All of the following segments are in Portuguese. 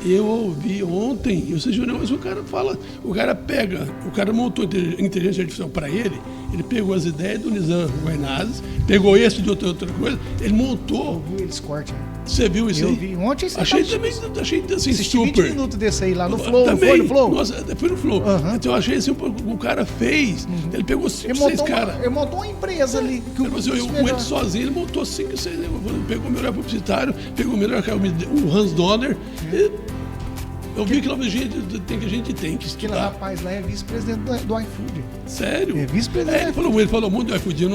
Eu ouvi ontem, você jura, mas o cara montou inteligência artificial para ele pegou as ideias do Nizam Guaianazes, pegou esse de outra coisa, ele montou. Eu vi eles corte. Você viu isso aí? Eu vi. Ontem você achei assim, super. 20 minutos desse aí lá no Flow, também, foi no Flow? Nossa, foi no Flow. Então eu achei assim, o cara fez, ele pegou 5, 6 caras. Ele montou uma empresa ali. Com ele sozinho, ele montou 5, 6, pegou o melhor publicitário, pegou o melhor, o Hans Donner. Eu vi que a gente tem que estudar. Aquele rapaz lá é vice-presidente do iFood. Sério? É vice-presidente. Ele falou muito do iFood.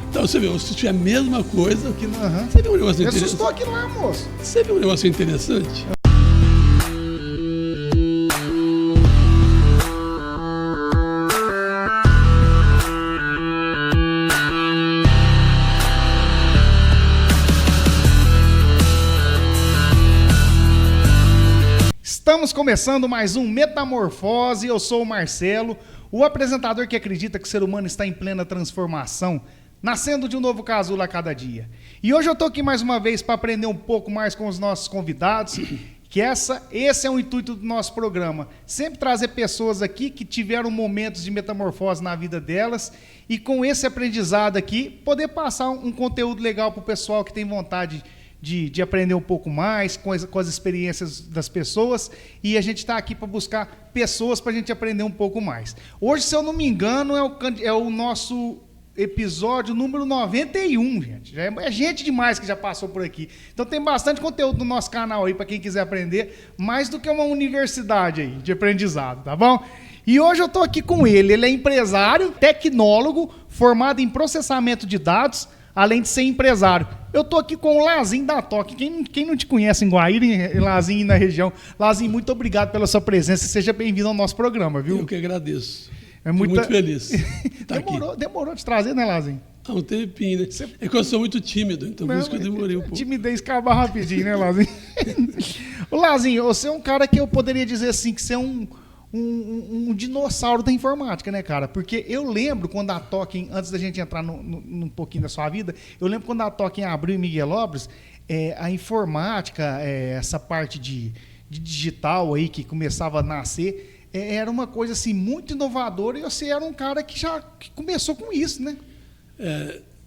Então você vê, eu assisti a mesma coisa. Você viu um negócio interessante? assustou aqui lá, moço. Você viu um negócio interessante? Estamos começando mais um Metamorfose, eu sou o Marcelo, o apresentador que acredita que o ser humano está em plena transformação, nascendo de um novo casulo a cada dia. E hoje eu estou aqui mais uma vez para aprender um pouco mais com os nossos convidados, que esse é o intuito do nosso programa, sempre trazer pessoas aqui que tiveram momentos de metamorfose na vida delas e com esse aprendizado aqui, poder passar um conteúdo legal para o pessoal que tem vontade de aprender um pouco mais com as experiências das pessoas, e a gente está aqui para buscar pessoas para a gente aprender um pouco mais. Hoje, se eu não me engano, é o nosso episódio número 91, gente. Já é gente demais que já passou por aqui. Então tem bastante conteúdo no nosso canal aí para quem quiser aprender, mais do que uma universidade aí de aprendizado, tá bom? E hoje eu estou aqui com ele é empresário, tecnólogo, formado em processamento de dados, além de ser empresário. Eu tô aqui com o Lazinho da Toque. Quem não te conhece em Guaíra, Lazinho na região. Lazinho, muito obrigado pela sua presença. Seja bem-vindo ao nosso programa, viu? Eu que agradeço. Fico muito feliz. Demorou de trazer, né, Lazinho? Há um tempinho, né? É que eu sou muito tímido, então por isso que eu demorei um pouco. Timidez acaba rapidinho, né, Lazinho? O Lazinho, você é um cara que eu poderia dizer assim, que você é um dinossauro da informática, né, cara? Porque eu lembro quando a Token, antes da gente entrar num pouquinho da sua vida, eu lembro quando a Token abriu em Miguelópolis, a informática, essa parte de digital aí que começava a nascer, era uma coisa assim muito inovadora, e você era um cara que começou com isso, né?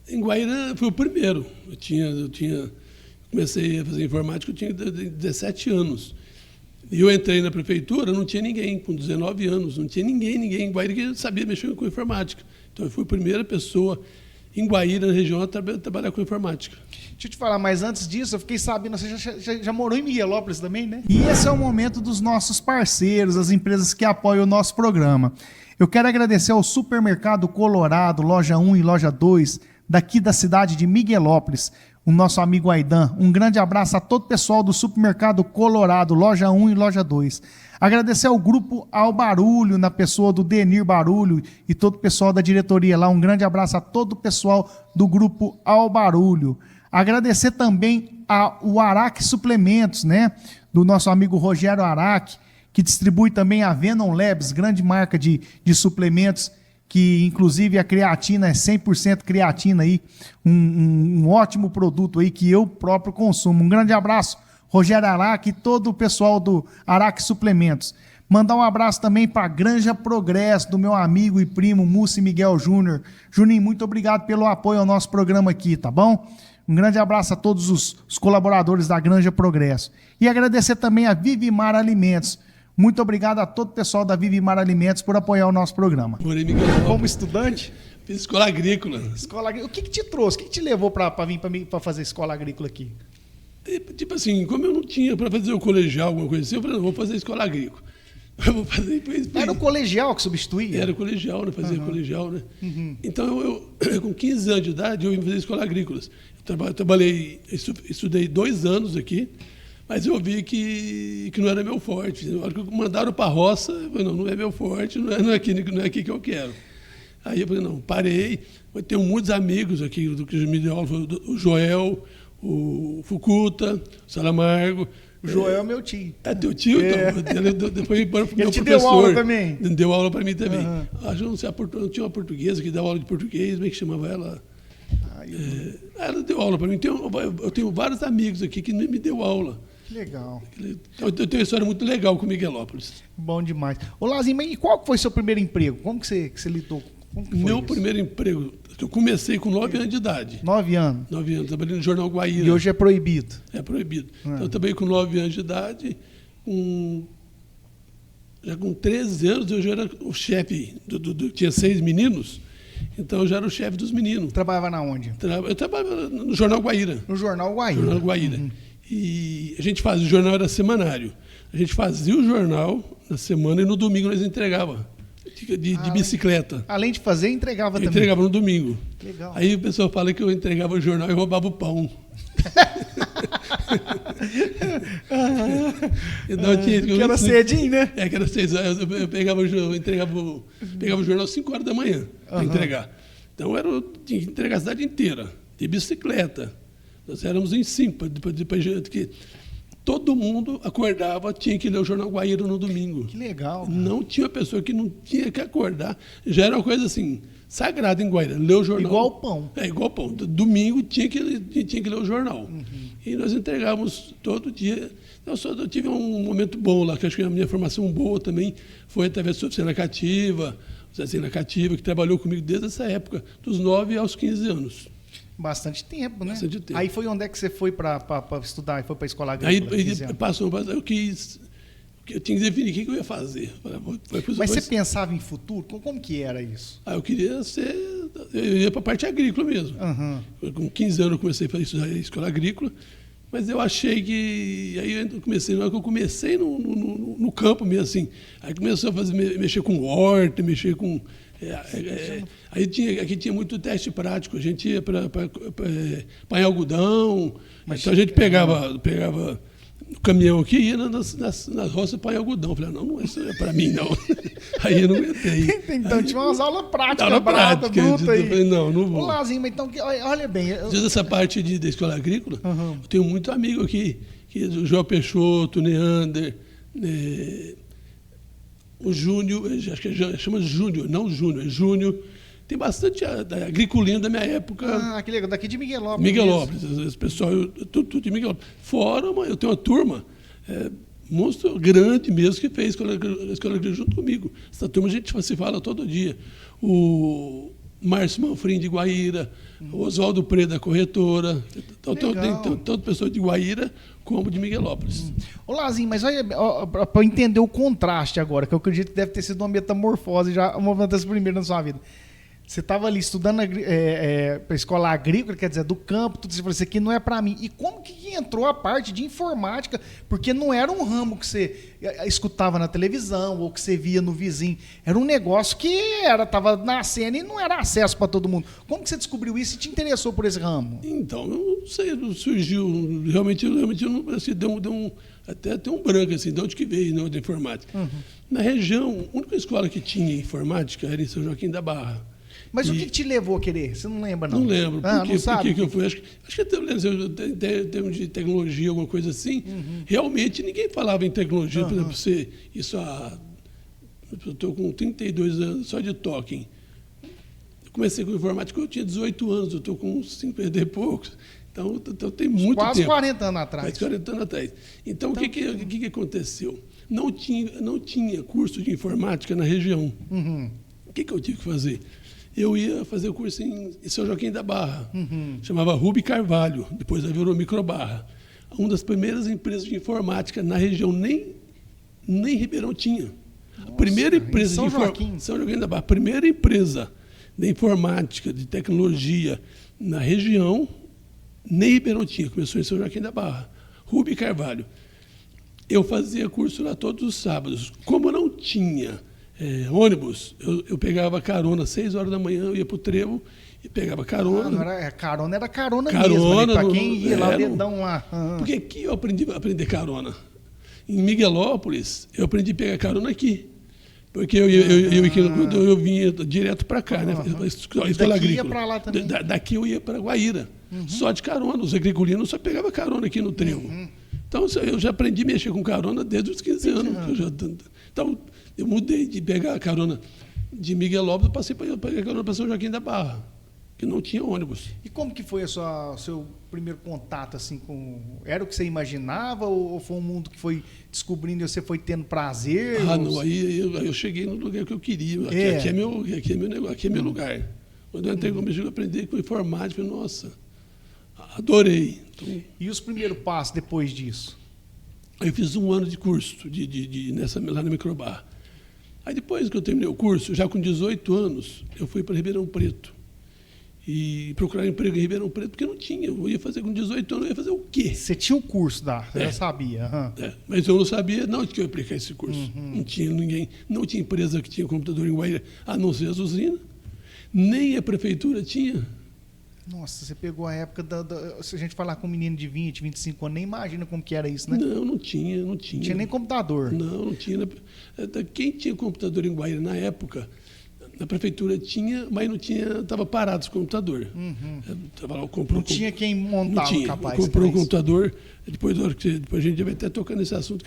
Em Guaíra foi o primeiro. Comecei a fazer informática, eu tinha 17 anos. E eu entrei na prefeitura, não tinha ninguém, com 19 anos, não tinha ninguém em Guaíra que sabia mexer com informática. Então eu fui a primeira pessoa em Guaíra, na região, a trabalhar com informática. Deixa eu te falar, mas antes disso, eu fiquei sabendo, você já morou em Miguelópolis também, né? E esse é o momento dos nossos parceiros, as empresas que apoiam o nosso programa. Eu quero agradecer ao Supermercado Colorado, Loja 1 e Loja 2, daqui da cidade de Miguelópolis, o nosso amigo Aidan. Um grande abraço a todo o pessoal do Supermercado Colorado, Loja 1 e Loja 2. Agradecer ao Grupo Ao Barulho, na pessoa do Denir Barulho e todo o pessoal da diretoria lá. Um grande abraço a todo o pessoal do Grupo Ao Barulho. Agradecer também ao Araque Suplementos, né? Do nosso amigo Rogério Araque, que distribui também a Venom Labs, grande marca de suplementos, que inclusive a creatina é 100% creatina aí, um ótimo produto aí que eu próprio consumo. Um grande abraço, Rogério Araque e todo o pessoal do Araque Suplementos. Mandar um abraço também para a Granja Progresso, do meu amigo e primo Múcio Miguel Júnior. Juninho, muito obrigado pelo apoio ao nosso programa aqui, tá bom? Um grande abraço a todos os colaboradores da Granja Progresso. E agradecer também a Vivimar Alimentos. Muito obrigado a todo o pessoal da Vivimar Alimentos por apoiar o nosso programa. Como estudante? Fiz escola agrícola. O que te trouxe? O que te levou para vir para fazer escola agrícola aqui? Tipo assim, como eu não tinha para fazer o colegial, alguma coisa assim, eu falei, não, vou fazer escola agrícola. Eu vou fazer Era o colegial que substituía? Era o colegial, né? Fazia colegial, né? Então, eu com 15 anos de idade, eu ia fazer escola agrícola. Estudei 2 anos aqui, mas eu vi que não era meu forte. Na hora que mandaram para a roça, eu falei, não é meu forte, não é aqui que eu quero. Aí eu falei, não, parei. Eu tenho muitos amigos aqui do que me deu aula, o Joel, o Fukuta, o Salamargo. O Joel é meu tio. É teu tio? Então, depois meu professor. Ele te deu aula também? Deu aula para mim também. Acho que não sei, tinha uma portuguesa que dava aula de português, como é que chamava ela? Ai, ela deu aula para mim. Eu tenho vários amigos aqui que me deu aula. Que legal. Então, eu tenho uma história muito legal com Miguelópolis. Bom demais. Ô, Lazinho, mas e qual que foi seu primeiro emprego? Como que você lidou? Como que foi Meu isso? primeiro emprego, eu comecei com 9 anos de idade. 9 anos. 9 anos, trabalhei no Jornal Guaíra. E hoje é proibido. É proibido. Então, eu trabalhei com 9 anos de idade, já com 13 anos eu já era o chefe, tinha 6 meninos, então eu já era o chefe dos meninos. Trabalhava na onde? Eu trabalhava no Jornal Guaíra. No Jornal Guaíra. Jornal Guaíra. E a gente fazia, o jornal era semanário. A gente fazia o jornal na semana e no domingo nós entregava, de bicicleta. Além de fazer, entregava também. Entregava no domingo. Legal. Aí o pessoal fala que eu entregava o jornal e roubava o pão. Então, que era cedinho, né? Que era 6 horas. Eu pegava o jornal às 5 horas da manhã para entregar. Então tinha que entregar a cidade inteira, de bicicleta. Nós éramos em 5, depois que todo mundo acordava, tinha que ler o Jornal Guaíra no domingo. Que legal. Cara. Não tinha uma pessoa que não tinha que acordar. Já era uma coisa assim, sagrada em Guaíra, ler o jornal. Igual o pão. Igual o pão. Domingo tinha que ler o jornal. E nós entregávamos todo dia. Eu tive um momento bom lá, que acho que a minha formação boa também foi através da Oficina Cativa, que trabalhou comigo desde essa época, dos 9 aos 15 anos. Bastante tempo, né? Bastante tempo. Aí foi onde é que você foi para estudar? Foi para a escola agrícola? Aí eu tinha que definir o que eu ia fazer. Mas você pensava em futuro? Como que era isso? Eu queria eu ia para a parte agrícola mesmo. Com 15 anos eu comecei a estudar a escola agrícola, mas eu achei que... Aí eu comecei, na hora que eu comecei no campo mesmo, assim, aí começou a mexer com horta, mexer com... Aqui tinha muito teste prático, a gente ia para apanhar algodão, então a gente pegava o caminhão aqui e ia nas roças apanhar algodão. Eu falei, não, isso é para mim, não. Aí eu não aguentei. Então tinha umas aulas práticas, aula prática, bruta aí. Falei, não vou. Ô, Lazinho, mas então, olha bem... Desde essa parte da escola agrícola, eu tenho muito amigo aqui, o João Peixoto, o Neander, o Júnior, acho que chama Júnior, não Júnior, é Júnior. Tem bastante agriculino da minha época. Que legal, daqui de Miguelópolis. Miguelópolis, esse pessoal, tudo de Miguelópolis. Fora, eu tenho uma turma, monstro grande mesmo, que fez a escola agrícola junto comigo. Essa turma a gente se fala todo dia. O Márcio Manfrim de Guaíra, o Oswaldo Preto da corretora. Então, tem tanto pessoa de Guaíra como de Miguelópolis. Ô, Lazinho, mas olha, para entender o contraste agora, que eu acredito que deve ter sido uma metamorfose, já uma das primeiras na sua vida. Você estava ali estudando para a escola agrícola, quer dizer, do campo, tudo isso, isso aqui não é para mim. E como que entrou a parte de informática? Porque não era um ramo que você escutava na televisão ou que você via no vizinho. Era um negócio que estava nascendo e não era acesso para todo mundo. Como que você descobriu isso e te interessou por esse ramo? Então, eu não sei, surgiu, realmente eu não, assim, até um branco, assim, de onde que veio, de informática. Na região, a única escola que tinha informática era em São Joaquim da Barra. Mas o que te levou a querer? Você não lembra, não? Não lembro. Por que eu fui? Acho que em termos de tecnologia, alguma coisa assim, realmente ninguém falava em tecnologia. Por exemplo, eu estou com 32 anos só de token. Eu comecei com informática, eu tinha 18 anos, eu estou com 50 e poucos. Então tem muito quase tempo. 40 anos atrás. Quase 40 anos atrás. Então, o que aconteceu? Não tinha curso de informática na região. O que eu tive que fazer? Eu ia fazer o curso em São Joaquim da Barra. Chamava Rubi Carvalho, depois virou Microbarra. Uma das primeiras empresas de informática na região, nem Ribeirão tinha. A primeira empresa São de Joaquim. São Joaquim da Barra, a primeira empresa de informática, de tecnologia na região, nem Ribeirão tinha, começou em São Joaquim da Barra. Rubi Carvalho. Eu fazia curso lá todos os sábados. Como não tinha ônibus, eu pegava carona, 6 horas da manhã, eu ia para o trevo e pegava carona. Carona era carona mesmo, para quem ia lá, dedão lá. Porque aqui eu aprendi a aprender carona. Em Miguelópolis, eu aprendi a pegar carona aqui. Porque eu vinha direto para cá, né? Escola agrícola. Ia lá também. Daqui eu ia para Guaíra, só de carona. Os agriculinos só pegavam carona aqui no trevo. Então, eu já aprendi a mexer com carona desde os 15 anos. Então, eu mudei de pegar a carona de Miguelópolis, passei para pegar a carona para São Joaquim da Barra. que não tinha ônibus. E como que foi o seu primeiro contato assim com... Era o que você imaginava ou foi um mundo que foi descobrindo e você foi tendo prazer? Não, aí eu cheguei no lugar que eu queria. Aqui é meu negócio, aqui é meu lugar. Quando eu entrei como eu aprendi com informática, nossa, adorei. Então, e os primeiros passos depois disso? Aí eu fiz 1 ano de curso lá na Microbar. Aí depois que eu terminei o curso, já com 18 anos, eu fui para Ribeirão Preto. E procurar emprego em Ribeirão Preto, porque não tinha. Eu ia fazer com 18 anos, eu ia fazer o quê? Você tinha o curso, você já sabia. Mas eu não sabia onde que eu ia aplicar esse curso. Não tinha ninguém, não tinha empresa que tinha computador em Guaíra, a não ser as usinas. Nem a prefeitura tinha. Nossa, você pegou a época se a gente falar com um menino de 20, 25 anos, nem imagina como que era isso, né? Não tinha. Não tinha nem computador. Não tinha. Quem tinha computador em Guaíra na época, na prefeitura tinha, mas não tinha, estava parado esse computador. Não tinha quem montava capaz. Comprou um computador, depois a gente vai até tocar nesse assunto,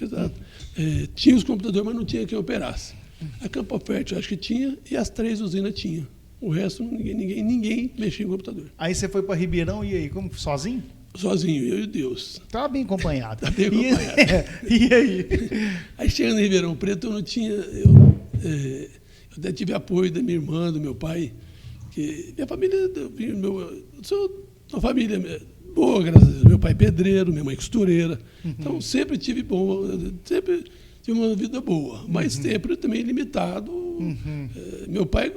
tinha os computadores, mas não tinha quem operasse. A Campo Fértil acho que tinha, e as 3 usinas tinham. O resto, ninguém mexia em computador. Aí você foi para Ribeirão e aí, como sozinho? Sozinho, eu e Deus. Estava bem acompanhado. Estava bem acompanhado. E aí? Aí chegando em Ribeirão Preto, eu não tinha... Eu até tive apoio da minha irmã, do meu pai, que minha família... Eu sou uma família boa, graças a Deus. Meu pai é pedreiro, minha mãe é costureira. Então, sempre tive uma vida boa, mas sempre também limitado. Meu pai...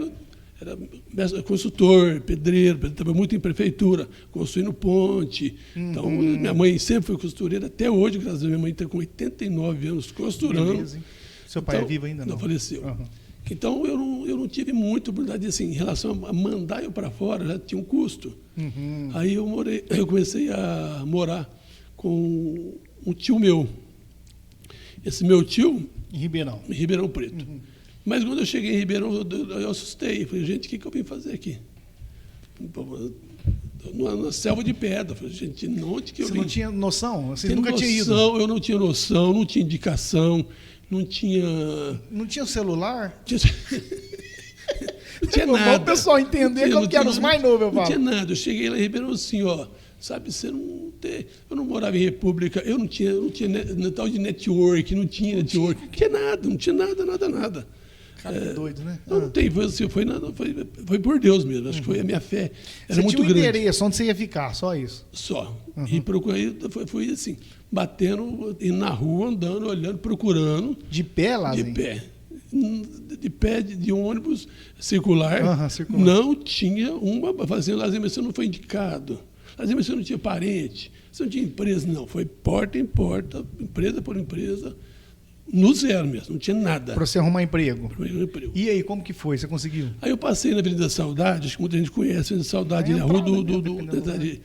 era consultor, pedreiro, trabalhou muito em prefeitura, construindo ponte. Então, minha mãe sempre foi costureira, até hoje, graças a Deus, minha mãe está com 89 anos costurando. Beleza, hein? Seu pai é vivo ainda? Não faleceu. Então, eu não tive muita oportunidade, assim, em relação a mandar eu para fora, já tinha um custo. Aí eu comecei a morar com um tio meu. Esse meu tio... Em Ribeirão? Em Ribeirão Preto. Mas quando eu cheguei em Ribeirão, eu assustei. Falei, gente, o que eu vim fazer aqui? Na selva de pedra. Falei, gente, onde que eu vim? Você não tinha noção? Você nunca tinha ido? Eu não tinha noção, não tinha indicação, não tinha... Não tinha celular? Não tinha nada. Para o pessoal entender como que eram os mais novos, eu falo. Não tinha nada. Eu cheguei lá em Ribeirão assim, sabe, eu não morava em república, eu não tinha tal de network, não tinha network, não tinha nada, não tinha nada. Cara, que doido, né? Não tem, foi por Deus mesmo. Acho que foi a minha fé. Era muito grande. Você tinha um endereço, onde você ia ficar, só isso? Só. E procurei, fui assim, batendo, indo na rua, andando, olhando, procurando. De pé, Lazinho? De pé. De pé, de ônibus circular. Circular. Não tinha uma fazenda Lazinho, mas você não foi indicado. Lazinho, mas você não tinha parente, você não tinha empresa. Não, foi porta em porta, empresa por empresa. No zero mesmo, não tinha nada. Para você arrumar emprego. Emprego. E aí, como que foi? Você conseguiu? Aí eu passei na Avenida Saudade, acho que muita gente conhece a Avenida Saudade, na rua do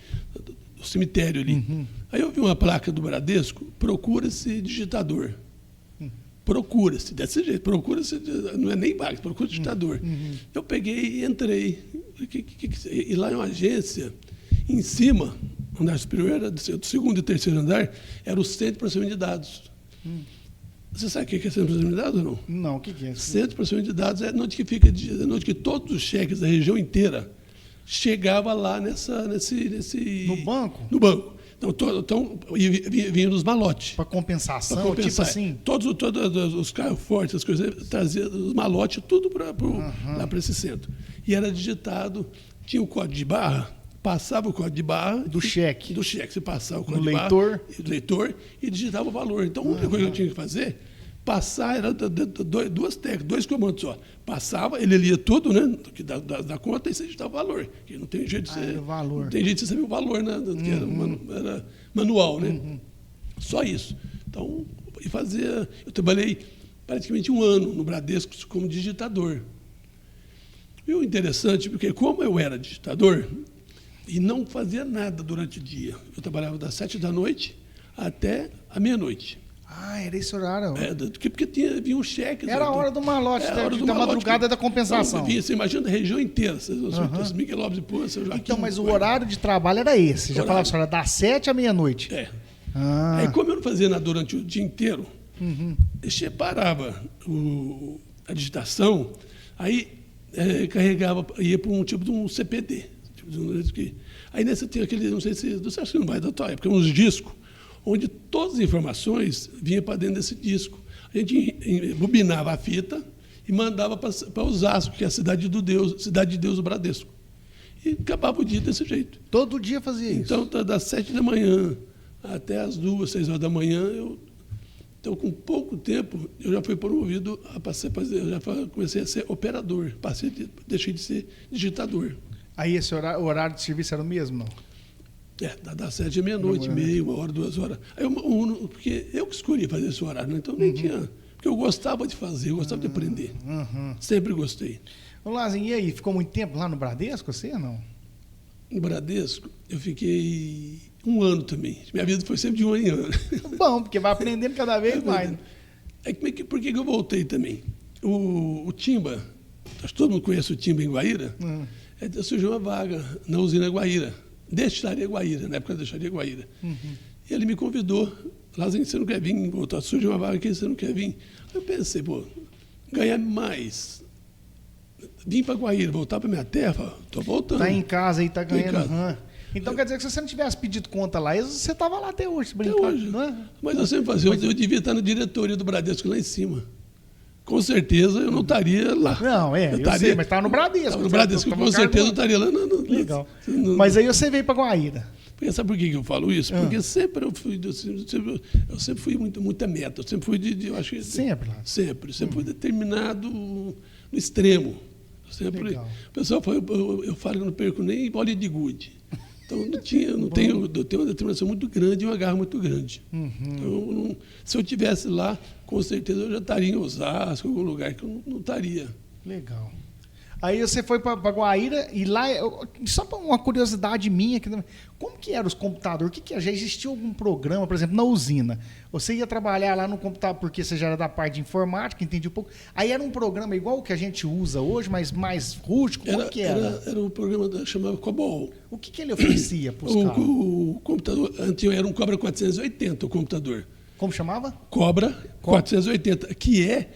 cemitério ali. Aí eu vi uma placa do Bradesco, procura-se digitador. Procura-se, desse jeito, procura-se, não é nem vaga, procura digitador. Eu peguei e entrei. E lá é uma agência, em cima, andar superior, era do 2º e 3º andar, era o Centro de Processamento de Dados. Você sabe o que é Centro de Processamento de Dados ou não? Não, o que é? Centro de Processamento de Dados é onde que todos os cheques da região inteira chegavam lá nesse... No banco? No banco. Então vinham nos malotes. Para compensação, tipo assim? Todos os carros fortes, as coisas, traziam os malotes, tudo lá para esse centro. E era digitado, tinha o código de barra, passava o código de barra... Do cheque. Do cheque. Você passava o código no de barra... leitor. Leitor. E digitava o valor. Então, a única coisa que eu tinha que fazer, passar, era duas teclas, 2 comandos só. Passava, ele lia tudo, né? Da conta, e você digitava o valor. Que não tem jeito de você... valor. Não tem jeito de você saber o valor, né? Que era manual, né? Só isso. Então, eu trabalhei praticamente 1 ano no Bradesco como digitador. E o interessante, porque como eu era digitador... E não fazia nada durante o dia. Eu trabalhava das 7 da noite até a meia-noite. Era esse horário? Porque vinha um cheque. Era a hora do malote, da madrugada da compensação. Então, você imagina a região inteira, Miguel Lopes de Pô, São Joaquim. Então, mas o horário de trabalho era esse? Já falava, senhora, das 7 à meia-noite? Aí, como eu não fazia nada durante o dia inteiro, eu separava a digitação, aí carregava, ia para um tipo de um CPD. Aí nessa tinha aquele, não sei se você acha que não vai da tua época, uns discos, onde todas as informações vinham para dentro desse disco. A gente bobinava a fita e mandava para Osasco, que é a cidade de Deus, o Bradesco. E acabava o dia desse jeito. Todo dia fazia isso? Então, das 7 da manhã até as 2, 6 horas da manhã, então, com pouco tempo, eu já fui promovido comecei a ser operador, deixei de ser digitador. Aí esse horário de serviço era o mesmo, não? Das 7 à meia-noite, meia, 1 hora, 2 horas. Aí porque eu que escolhi fazer esse horário, né? Então nem tinha. Porque eu gostava de fazer, eu gostava de aprender. Sempre gostei. Ô, Lazinho, e aí, ficou muito tempo lá no Bradesco, você ou não? No Bradesco, eu fiquei 1 ano também. Minha vida foi sempre de 1 ano em ano. Bom, porque vai aprendendo cada vez mais. Por que eu voltei também? O Timba, acho que todo mundo conhece o Timba em Guaíra, surgiu uma vaga na usina Guaíra, Destilaria Guaíra, na época da Destilaria Guaíra. E ele me convidou, Lazinho, você não quer vir voltar? Surgiu uma vaga aqui, você não quer vir? Aí eu pensei, ganhar mais, vim para Guaíra, voltar para minha terra, estou voltando. Está em casa aí, está ganhando. Então quer dizer que se você não tivesse pedido conta lá, você estava lá até hoje, brincando. Até hoje. Não é? Mas eu sempre fazia, eu devia estar na diretoria do Bradesco lá em cima. Com certeza eu não estaria lá. Não, eu sei, mas estava no Bradesco. Estava no Bradesco, com certeza eu estaria lá. Legal. Mas aí você veio para Guaíra. Porque sabe por que eu falo isso? Porque sempre eu sempre fui muita meta. Eu sempre fui eu acho que sempre. Sempre fui determinado no extremo. O pessoal fala, eu falo que eu não perco nem bolinha de gude. Então eu tenho uma determinação muito grande e uma garra muito grande. Então, se eu estivesse lá, com certeza eu já estaria em Osasco, em algum lugar que eu não estaria. Legal. Aí você foi para Guaíra e lá, só para uma curiosidade minha, como que eram os computadores? Já existia algum programa, por exemplo, na usina? Você ia trabalhar lá no computador, porque você já era da parte de informática, entendia um pouco. Aí era um programa igual o que a gente usa hoje, mas mais rústico? Como que era? Era um programa chamado COBOL. O que ele oferecia para os caras? O computador, antigo era um Cobra 480, o computador. Como chamava? Cobra 480, que é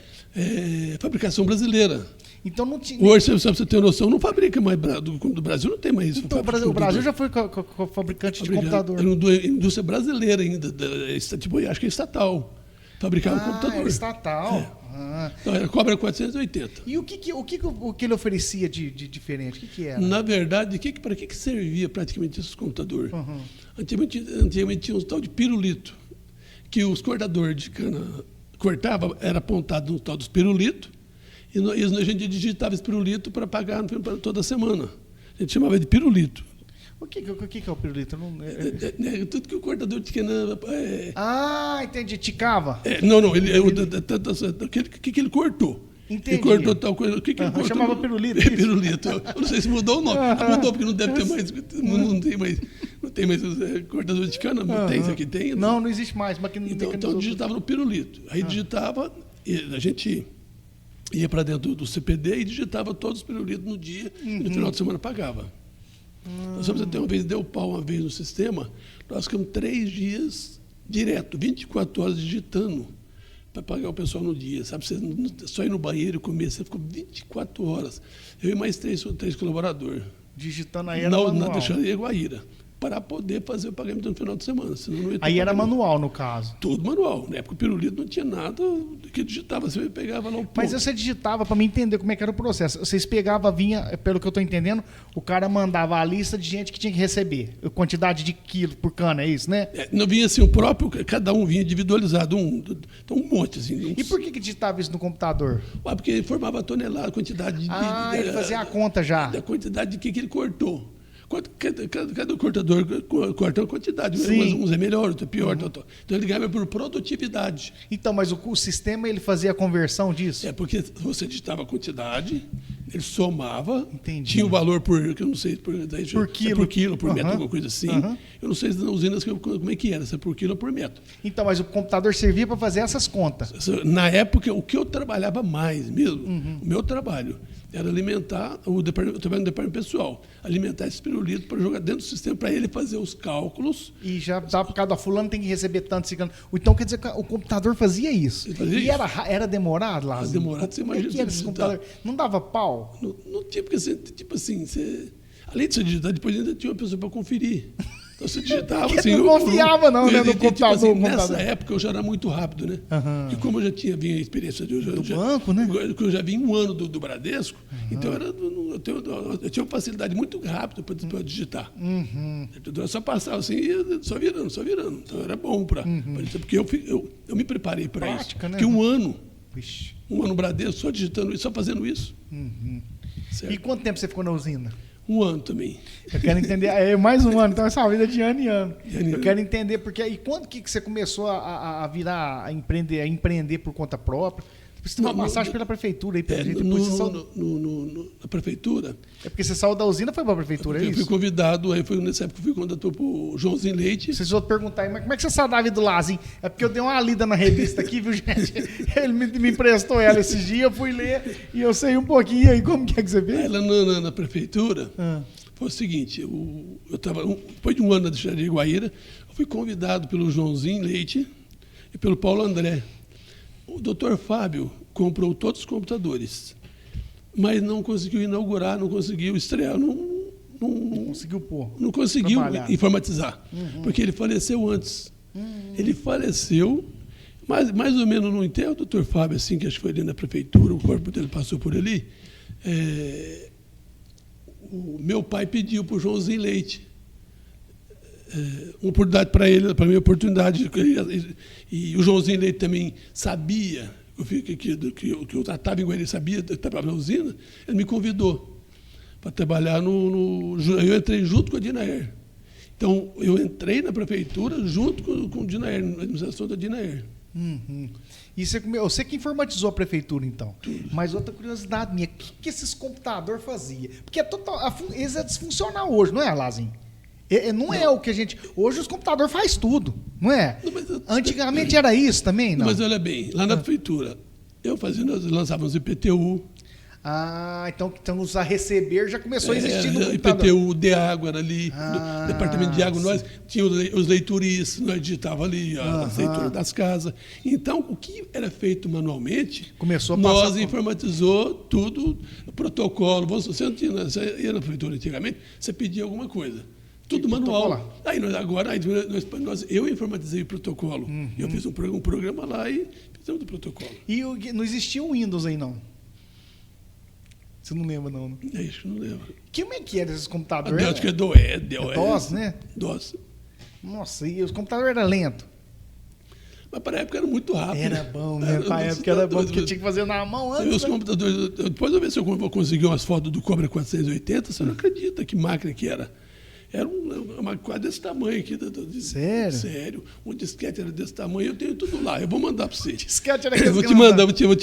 fabricação brasileira. Então não tinha. Hoje, só para você ter noção, não fabrica mais do Brasil, não tem mais isso. Então o Brasil já foi fabricante de computador. Era uma indústria brasileira ainda, acho que é estatal. Fabricava computador. Era estatal. Então, era Cobra 480. E o que ele oferecia de diferente? O que era? Na verdade, para que servia praticamente esses computadores? Antigamente tinha um tal de pirulito, que os cortadores de cana cortavam, era apontado no tal dos pirulitos. E a gente digitava esse pirulito para pagar toda semana. A gente chamava de pirulito. O que é o pirulito? Tudo que o cortador de cana... entendi. Ticava? Não. O que ele cortou? Entendi. Ele cortou tal coisa. O que ele cortou? Chamava pirulito. Pirulito. Eu não sei se mudou o nome. Mudou, porque não deve ter mais... Não tem mais cortador de cana. Não tem, isso aqui tem. Não existe mais. Então digitava no pirulito. Aí digitava, e a gente... ia para dentro do CPD e digitava todos os pirulitos no dia e no final de semana pagava. Nós vamos até uma vez, deu pau uma vez no sistema, nós ficamos 3 dias direto, 24 horas digitando para pagar o pessoal no dia. Sabe, você só ir no banheiro e comer, você ficou 24 horas. Eu e mais 3 colaboradores. Digitando aí era manual. Na Destilaria Guaíra, para poder fazer o pagamento no final de semana. Senão não ia ter aí era pagamento. Manual, no caso? Tudo manual. Na época o pirulito não tinha nada que digitava, você pegava lá o ponto. Mas você digitava para me entender como é que era o processo. Vocês pegavam, vinha, pelo que eu estou entendendo, o cara mandava a lista de gente que tinha que receber. Quantidade de quilos por cana, é isso, né? Não vinha assim, o próprio, cada um vinha individualizado, então um monte. Assim, E por que digitava isso no computador? Porque formava a tonelada, a quantidade de... ele fazia a conta já. Da quantidade de que ele cortou. Cada cortador corta uma quantidade, uns é melhor, outro é pior. Então ele ganhava por produtividade. Então, mas o sistema ele fazia a conversão disso? Porque você digitava a quantidade, ele somava, Entendi. Tinha o valor que eu não sei, por quilo, por metro, alguma coisa assim. Eu não sei se nas usinas como é que era, se é por quilo ou por metro. Então, mas o computador servia para fazer essas contas? Na época, o que eu trabalhava mais mesmo, o meu trabalho, era alimentar o departamento pessoal, alimentar esse pirulito para jogar dentro do sistema, para ele fazer os cálculos. E já dá por causa do fulano tem que receber tanto, ciclano. Então quer dizer que o computador fazia isso. Era demorado lá? Era demorado, você imagina. Que era esse computador? Não dava pau? Não tinha, porque tipo assim, Além de você digitar, depois ainda tinha uma pessoa para conferir. Então você digitava Porque assim. não confiava, não, né, no computador. Tipo assim, nessa época eu já era muito rápido, né? E como eu já tinha vindo a experiência do banco, né? Eu já vim um ano do Bradesco, então eu tinha uma facilidade muito rápida para digitar. Eu só passava assim, só virando. Então era bom para isso, porque eu me preparei para isso. Né? Porque um ano no Bradesco, só digitando isso, só fazendo isso. E quanto tempo você ficou na usina? Um ano também. Eu quero entender, mais um ano, então essa vida de ano em ano. Eu quero entender, porque e quando que você começou a virar, a empreender por conta própria? Você teve uma passagem pela prefeitura aí, pelo jeito. Na prefeitura. É porque você saiu da usina e foi para a prefeitura, é isso? Eu fui convidado, aí foi nessa época que eu fui candidato pro Joãozinho Leite. Vocês vão perguntar aí, mas como é que você saiu da vida do Lazinho? É porque eu dei uma lida na revista aqui, viu, gente? Ele me emprestou ela esses dias, eu fui ler e eu sei um pouquinho aí. Como que é que você fez? Aí lá na prefeitura, foi o seguinte, eu estava, depois de um ano na Deixaria de Guaíra, eu fui convidado pelo Joãozinho Leite e pelo Paulo André. O doutor Fábio comprou todos os computadores, mas não conseguiu inaugurar, não conseguiu estrear, não conseguiu pôr. Não conseguiu informatizar, porque ele faleceu antes. Ele faleceu, mas mais ou menos no enterro, o doutor Fábio, assim, que acho que foi ali na prefeitura, o corpo dele passou por ali, o meu pai pediu para o Joãozinho Leite uma oportunidade para ele, para mim, oportunidade. E o Joãozinho Leite também sabia que eu tratava em Guaíra, sabia que eu trabalhava na usina, ele me convidou para trabalhar eu entrei junto com a Dinaer. Então, eu entrei na prefeitura junto com o Dinaer, na administração da Dinaer. E você que informatizou a prefeitura, então. Tudo. Mas outra curiosidade minha, o que esses computadores faziam? Porque eles é disfuncional hoje, não é, Lazinho? Não é o que a gente... Hoje os computadores fazem tudo, não é? Antigamente era isso também, não? Mas olha bem, lá na prefeitura, nós lançávamos IPTU. Então os a receber já começou a existir no computador. IPTU de água era ali, no departamento de água, nós tínhamos os leituristas, nós digitávamos ali a leitura das casas. Então, o que era feito manualmente, nós informatizou tudo, o protocolo. Você não tinha, você ia na prefeitura antigamente, você pedia alguma coisa. Tudo manual. Aí eu informatizei o protocolo. Eu fiz um programa lá e fizemos o protocolo. E não existia o Windows aí, não? Você não lembra, não? Acho que não lembro. Como é que era esses computadores? Acho que é DOS, né? DOS. Nossa, e os computadores eram lentos? Mas para a época era muito rápido. Era bom, né? Para a época era bom, porque tinha que fazer na mão antes. Os computadores, depois eu ver se eu vou conseguir umas fotos do Cobra 480, você não acredita que máquina que era. Era uma quase desse tamanho aqui. Sério? Sério. Um disquete era desse tamanho, eu tenho tudo lá. Eu vou mandar para você. Disquete era vou te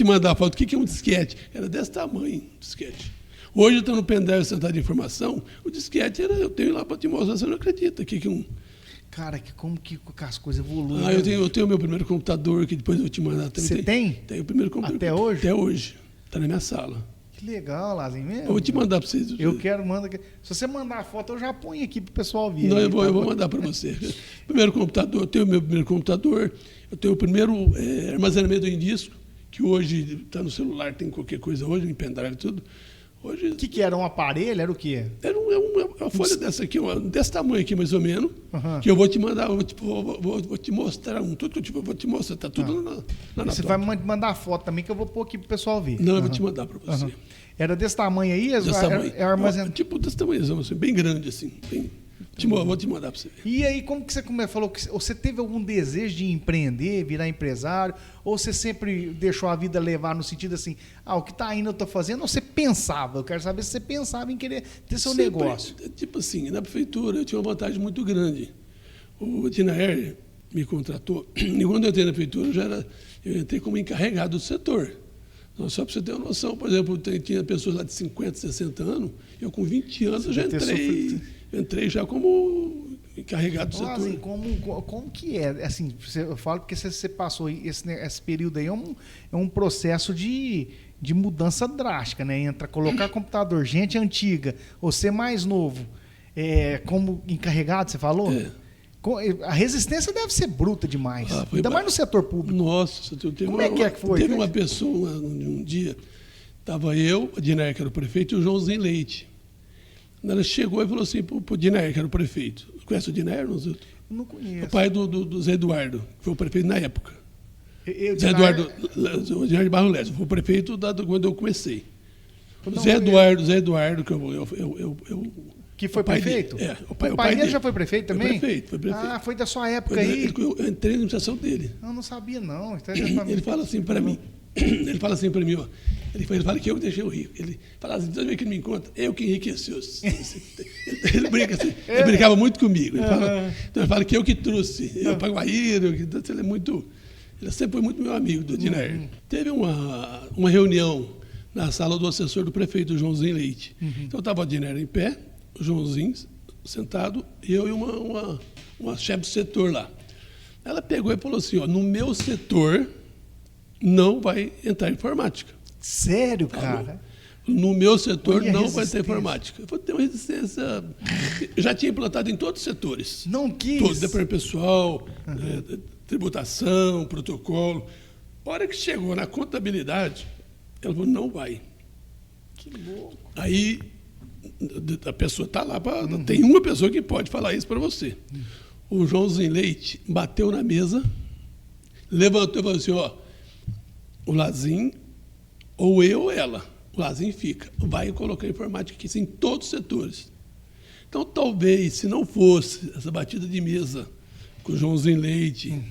mandar a foto. O que é um disquete? Era desse tamanho, disquete. Hoje eu estou no pendrive central de informação, o disquete eu tenho lá para te mostrar, você não acredita. Cara, como que as coisas evoluem. Eu tenho o meu primeiro computador, que depois eu vou te mandar também. Você tem? Tenho o primeiro computador. Até hoje? Até hoje. Está na minha sala. Que legal, Lazinho, mesmo. Eu vou te mandar para vocês. Eu quero, manda. Se você mandar a foto, eu já ponho aqui para o pessoal ver. Não, eu vou mandar para você. Primeiro computador, eu tenho o meu primeiro computador, eu tenho o primeiro armazenamento em disco, que hoje está no celular, tem qualquer coisa hoje, em pendrive e tudo. Hoje, o que era? Um aparelho? Era o quê? Era uma folha dessa aqui, desse tamanho aqui, mais ou menos, que eu vou te mandar, vou te mostrar tudo que eu vou te mostrar, está tudo na Você vai me mandar a foto também, que eu vou pôr aqui para o pessoal ver. Não, eu vou te mandar para você. Era desse tamanho aí? Desse tamanho. Tipo desse tamanho, assim, bem grande, assim. Vou te mandar para você. E aí, como que você falou que você teve algum desejo de empreender, virar empresário? Ou você sempre deixou a vida levar no sentido assim, o que está indo eu estou fazendo? Ou você pensava? Eu quero saber se você pensava em querer ter seu negócio. Tipo assim, na prefeitura eu tinha uma vantagem muito grande. O Dinaer me contratou. E quando eu entrei na prefeitura, eu entrei como encarregado do setor. Só para você ter uma noção, por exemplo, tinha pessoas lá de 50, 60 anos, eu com 20 anos eu já entrei já como encarregado do setor. Assim, como que é? Assim, eu falo porque você passou esse período aí, é um processo de mudança drástica, né? Colocar computador, gente antiga, você mais novo, como encarregado, você falou? A resistência deve ser bruta demais. Ainda mais no setor público. Nossa, como é que foi? Teve uma pessoa, um dia, estava eu, a Dinaer, que era o prefeito, e o Joãozinho Leite. Ela chegou e falou assim para o Dinaer, que era o prefeito. Conhece o Dinaer? Eu não conheço. O pai do Zé Eduardo, que foi o prefeito na época. Zé Eduardo, o Dinaer de Barro Leste, foi o prefeito quando eu comecei. Zé Eduardo, que foi prefeito? O pai dele já foi prefeito também? Foi prefeito. Ah, foi da sua época aí? Eu entrei na administração dele. Eu não sabia, não. Ele fala assim para mim. Ele fala assim para mim, ó. Ele fala que eu que deixei o rico. Ele fala assim, toda vez que ele me encontra, eu que enriqueci. Ele brinca assim, ele brincava muito comigo. Ele fala que eu que trouxe, eu pago a ira, ele é muito. Ele sempre foi muito meu amigo, do Dinaer. Teve uma reunião na sala do assessor do prefeito, o Joãozinho Leite. Então estava o Dinaer em pé, o Joãozinho sentado, eu e uma chefe do setor lá. Ela pegou e falou assim, ó, no meu setor não vai entrar informática. Sério, cara? No meu setor não vai ter informática. Eu vou ter uma resistência. Eu já tinha implantado em todos os setores. Não quis? Todos, departamento pessoal, tributação, protocolo. A hora que chegou na contabilidade, ela falou, não vai. Que louco. Aí a pessoa está lá, tem uma pessoa que pode falar isso para você. O Joãozinho Leite bateu na mesa, levantou e falou assim, ó, o Lazinho, ou eu ou ela, o Lazinho fica, vai colocar informática aqui em todos os setores. Então, talvez, se não fosse essa batida de mesa com o Joãozinho Leite,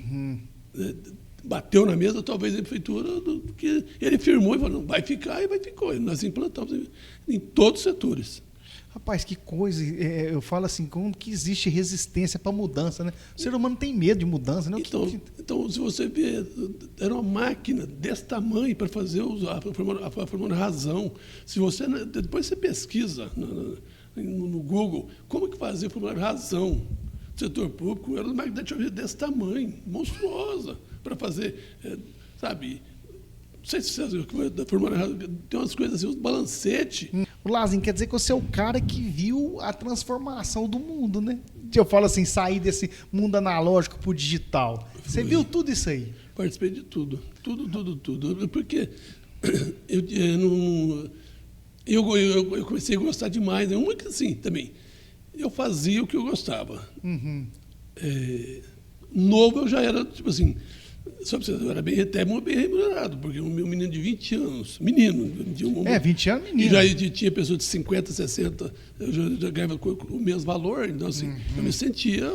bateu na mesa, talvez a prefeitura, que ele firmou e falou, não, vai ficar, e vai ficar. E nós implantamos em todos os setores. Rapaz, que coisa, eu falo assim, como que existe resistência para mudança, né? O ser humano tem medo de mudança, né? Então, se você vê, era uma máquina desse tamanho para fazer a formar razão. Se você, depois você pesquisa no Google, como que fazer a formar razão do setor público, era uma máquina desse tamanho, monstruosa, para fazer, sabe... Não sei se você tem umas coisas assim, uns balancetes. O Lazinho, quer dizer que você é o cara que viu a transformação do mundo, né? Eu falo assim, sair desse mundo analógico para o digital. Você viu tudo isso aí? Participei de tudo. Tudo. Porque eu comecei a gostar demais. Uma que assim, também, eu fazia o que eu gostava. Novo eu já era, tipo assim... Só para você, eu era bem remunerado, porque o meu menino de 20 anos, 20 anos menino. E já tinha pessoas de 50, 60, eu já ganhava o mesmo valor, então assim, eu me sentia,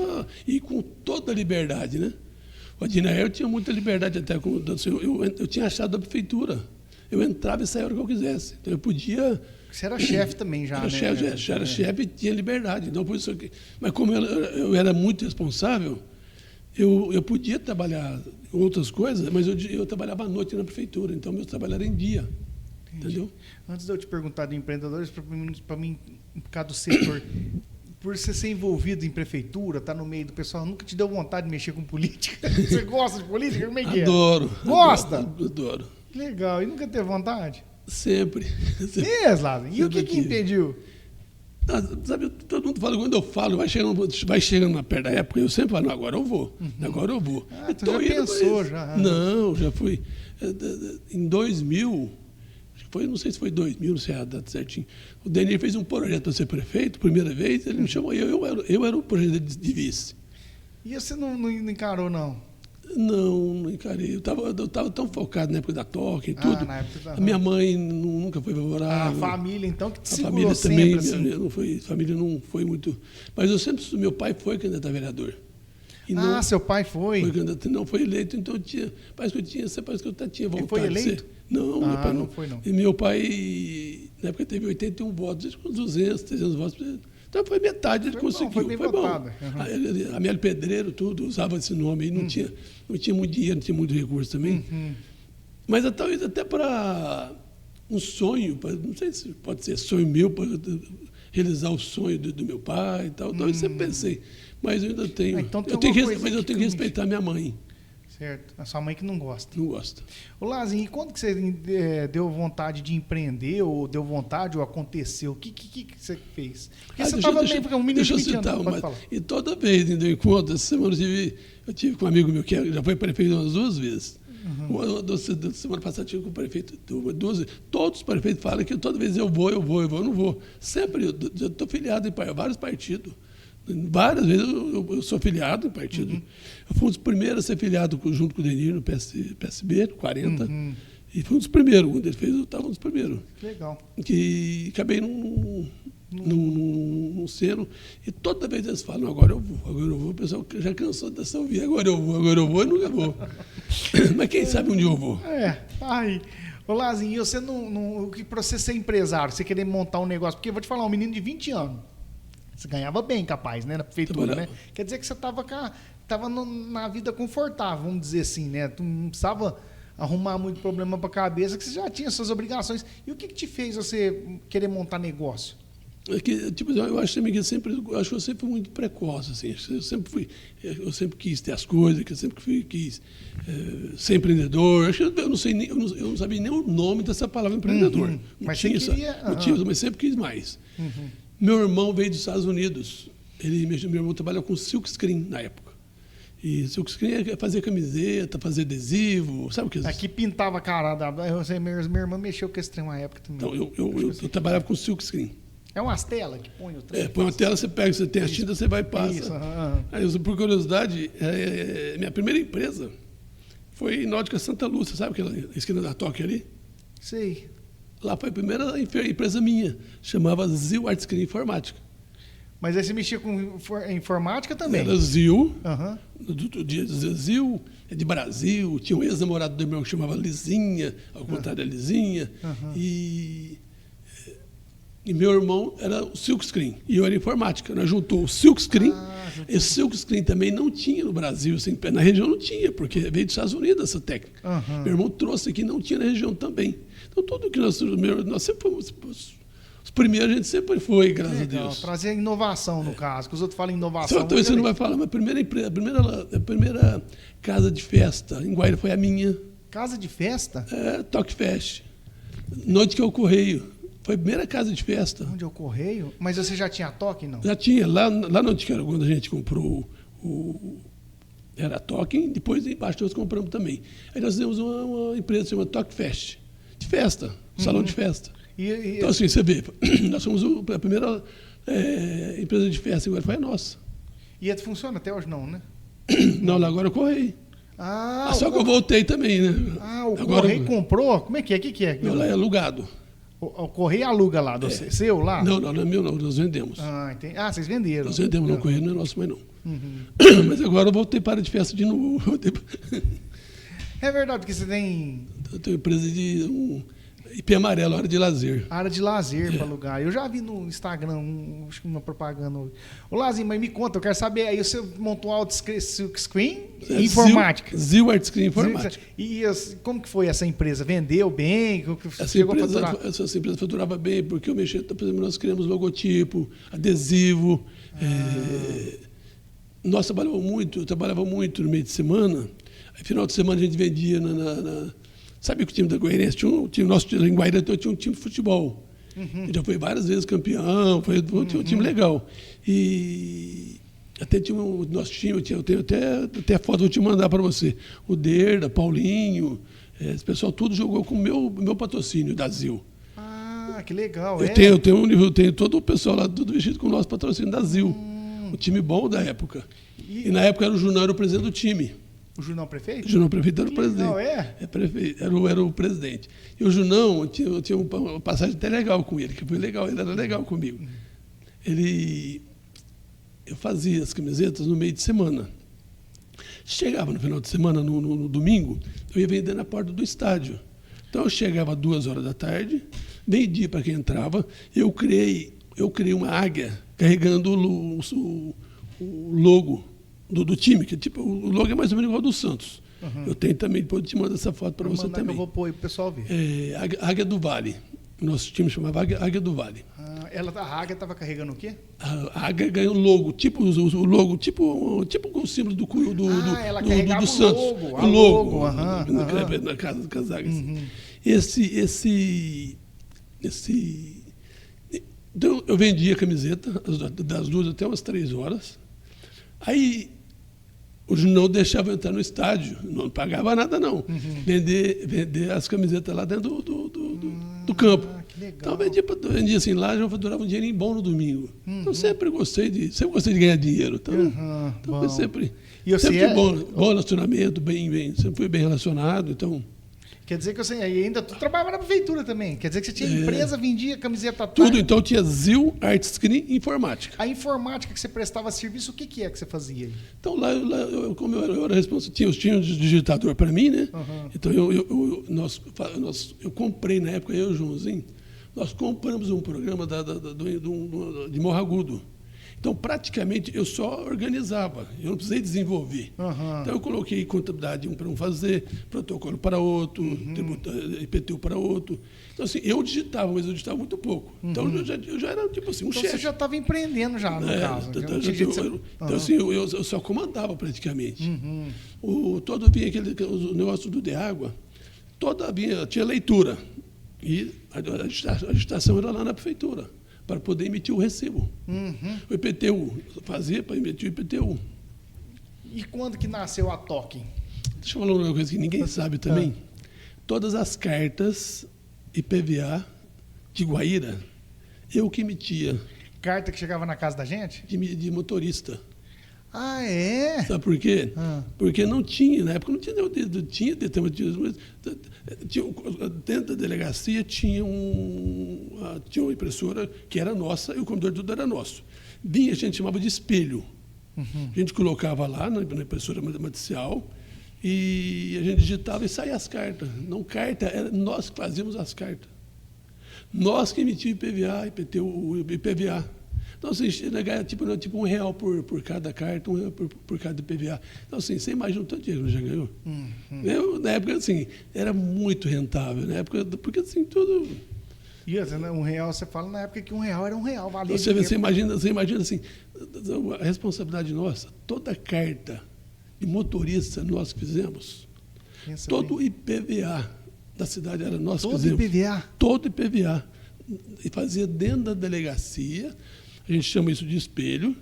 e com toda a liberdade, né? O Dinaer tinha muita liberdade até, eu tinha achado da prefeitura, eu entrava e saía a hora que eu quisesse, então eu podia... Você era chefe também já, Era chefe e tinha liberdade, então por isso que... Mas como eu era muito responsável, eu podia trabalhar outras coisas, mas eu trabalhava à noite na prefeitura, então meu trabalho era em dia. Entendeu? Antes de eu te perguntar de empreendedores, para mim, por causa do setor, por você ser envolvido em prefeitura, estar no meio do pessoal, nunca te deu vontade de mexer com política? Você gosta de política? Como é que é? Adoro. Gosta? Adoro. Legal. E nunca teve vontade? Sempre. Lazinho. E o que impediu? Sabe, todo mundo fala, quando eu falo, vai chegando perto da época, eu sempre falo, não, agora eu vou. Tu já pensou, já? Não, já fui. Em 2000, não sei se foi 2000, não sei a data certinho, o Denir fez um projeto para ser prefeito, primeira vez, ele me chamou, eu era o projeto de vice. E você não encarou, não? Não encarei. Eu estava tão focado na época da toca e tudo. Na época da... A minha mãe nunca foi favorável. A família, então, que te a segurou família também, sempre, a família não foi muito... Mas meu pai foi candidato a vereador. Seu pai foi? Não foi eleito, então parece que eu tinha vontade. Ele foi eleito? De ser. Não, meu pai não foi, não. E meu pai, na época, teve 81 votos, com 200, 300 votos. Então foi metade, ele conseguiu. Foi bem votado. A Amélie Pedreiro, tudo, usava esse nome aí, não tinha muito dinheiro, não tinha muito recurso também. Mas talvez até para um sonho, não sei se pode ser sonho meu, para realizar o sonho do meu pai e tal. Então eu sempre pensei, mas eu ainda tenho. Eu tenho que respeitar minha mãe. Certo. A sua mãe que não gosta. Não gosta. Ô, Lazinho, e quando que você deu vontade de empreender, ou deu vontade, ou aconteceu? O que você fez? Porque você estava meio um menino de 20 anos. E toda vez que eu encontro, essa semana eu tive com um amigo meu que já foi prefeito umas 2 vezes. Semana passada tive com o prefeito, todos os prefeitos falam que toda vez eu não vou. Sempre, eu estou filiado em vários partidos. Várias vezes eu sou filiado em partido. Eu fui um dos primeiros a ser filiado junto com o Denir no PSB, 40. E foi um dos primeiros. Quando ele fez, eu estava um dos primeiros. Legal. Que acabei não sendo. E toda vez eles falam, agora eu vou. O pessoal já cansou dessa ouvir, agora eu vou e nunca vou. Mas quem sabe um dia eu vou. Aí. Ô, Lazinho, você para você ser empresário, você querer montar um negócio, porque eu vou te falar, um menino de 20 anos, você ganhava bem, capaz, né, na prefeitura, né? Quer dizer que você estava na vida confortável, vamos dizer assim, né? Tu não precisava arrumar muito problema para a cabeça, que você já tinha suas obrigações. E o que te fez você querer montar negócio? Eu acho que eu sempre fui muito precoce, assim. Eu sempre quis ter as coisas, que eu sempre quis ser empreendedor. Eu não sabia nem o nome dessa palavra empreendedor. Mas você queria... mas sempre quis mais. Meu irmão veio dos Estados Unidos. Meu irmão trabalhava com silkscreen na época. E silkscreen é fazer camiseta, fazer adesivo, sabe o que é isso? Aqui pintava a cara. Minha irmã mexeu com esse trem uma época também. Então, eu trabalhava com silkscreen. É umas telas que põe o trem? Põe uma tela, você pega, você tem a tinta, você vai e passa. Isso, Aí, por curiosidade, minha primeira empresa foi em Náutica Santa Lúcia, sabe aquela esquina da Tóquio ali? Sei. Lá foi a primeira empresa minha, chamava Zil Art Screen Informática. Mas aí você mexia com informática também? Era Zil, Zil é de Brasil, tinha um ex-namorado do meu que chamava Lizinha, ao contrário da Lizinha, e meu irmão era o silkscreen, e eu era informática. Nós juntou o silkscreen, e o silkscreen também não tinha no Brasil, assim, na região não tinha, porque veio dos Estados Unidos essa técnica. Meu irmão trouxe aqui, não tinha na região também. Então, tudo que nós sempre fomos... Os primeiros a gente sempre foi, graças a Deus. Trazer inovação, no caso, que os outros falam inovação. Então, você não vai falar, mas a primeira casa de festa em Guaíra foi a minha. Casa de festa? Toque Fest. Noite que é o Correio. Foi a primeira casa de festa. Onde é o Correio? Mas você já tinha toque, não? Já tinha. Lá no Antiquera, quando a gente comprou era Toque, depois embaixo nós compramos também. Aí nós fizemos uma empresa chamada Toque Fest. De festa, salão de festa. Então, assim, você vê, nós somos a primeira empresa de festa, agora foi a nossa. E funciona até hoje não, né? Não, lá agora é o Correio. Só que eu voltei também, né? O Correio comprou? Como é que é? O que é? Não, lá é alugado. O Correio aluga lá, seu lá? Não é meu não, nós vendemos. Entendi. Vocês venderam. Nós vendemos, não, o Correio não é nosso mais não. Mas agora eu voltei para de festa de novo. É verdade que você tem... Eu tenho empresa de IP amarelo, área de lazer. Área de lazer para alugar. Eu já vi no Instagram acho que uma propaganda. Ô, Lazinho, mas me conta, eu quero saber, aí você montou um silkscreen informática. Zil Art Screen Informática. E como que foi essa empresa? Vendeu bem? Essa empresa faturava bem, porque eu mexia, por exemplo, nós criamos logotipo, adesivo. Nós trabalhava muito no meio de semana. Aí, final de semana, a gente vendia Sabe que o time da Goiânia nosso em Guaíra tinha um time de futebol. Já foi várias vezes campeão, tinha um time legal. E até tinha o nosso time, eu tenho até a foto, vou te mandar para você. O Derda, Paulinho, esse pessoal tudo jogou com o meu patrocínio da Zil. Que legal. Eu tenho todo o pessoal lá, tudo vestido com o nosso patrocínio da Zil. Um time bom da época. E na época o Junão era o presidente do time. O Junão prefeito? O Junão prefeito era o presidente. Não, prefeito, era o presidente. E o Junão, tinha uma passagem até legal com ele, que foi legal, ele era legal comigo. Eu fazia as camisetas no meio de semana. Chegava no final de semana, no domingo, eu ia vender na porta do estádio. Então eu chegava 2h da tarde, meio-dia para quem entrava, eu criei uma águia carregando o logo do time, que tipo, o logo é mais ou menos igual ao do Santos. Eu tenho também, depois eu te mando essa foto para você também. Eu vou pôr aí para o pessoal ver. Águia do Vale. Nosso time chamava Águia do Vale. A águia estava carregando o quê? A águia ganhou o logo, tipo o símbolo do Santos. O logo. Na casa das águias. Então, eu vendia a camiseta das 2 até umas 3 horas. Aí, Hoje não deixava entrar no estádio, não pagava nada não. Vender as camisetas lá dentro do campo. Que legal. Então vendia assim lá, já durava um dinheirinho bom no domingo. Então sempre gostei de ganhar dinheiro. Então foi sempre, bom relacionamento, sempre fui bem relacionado, então. Quer dizer que você ainda tu trabalhava na prefeitura também. Quer dizer que você tinha empresa, vendia camiseta. Tudo, então tinha ZIL, Art Screen e Informática. A informática que você prestava serviço, o que é que você fazia aí? Então lá como eu era responsável, tinha um digitador para mim, né? Então eu comprei na época, eu e o Joãozinho, nós compramos um programa de Morro Agudo. Então, praticamente, eu só organizava, eu não precisei desenvolver. Então, eu coloquei contabilidade para um fazer, protocolo para outro, IPTU para outro. Então, assim, eu digitava, mas eu digitava muito pouco. Então, eu já era, tipo assim, um chefe. Então, você já estava empreendendo já, no caso. Então, assim, eu só comandava praticamente. Todo vinha o negócio de água, tinha leitura. E a agitação era lá na prefeitura, para poder emitir o recibo. O IPTU, fazia para emitir o IPTU. E quando que nasceu a Token? Deixa eu falar uma coisa que ninguém sabe também. Todas as cartas IPVA de Guaíra, eu que emitia. Carta que chegava na casa da gente? De motorista. Ah, é? Sabe por quê? Porque não tinha, na época não tinha, dentro da delegacia tinha uma impressora que era nossa e o computador tudo era nosso. Vinha, a gente chamava de espelho. A gente colocava lá na impressora matricial e a gente digitava e saía as cartas. Não carta, era nós que fazíamos as cartas. Nós que emitíamos IPVA, IPTU, IPVA. Então, assim, tipo R$1 por cada carta, R$1 por cada IPVA. Então, assim, você imagina o tanto de dinheiro que já ganhou. Eu, na época, assim, era muito rentável. Na época, porque, assim, tudo... E R$1, você fala na época que R$1 era R$1, valia você imagina, assim, a responsabilidade nossa, toda carta de motorista nós fizemos, todo o IPVA da cidade era nós que fizemos. Todo IPVA? Todo IPVA. E fazia dentro da delegacia. A gente chama isso de espelho,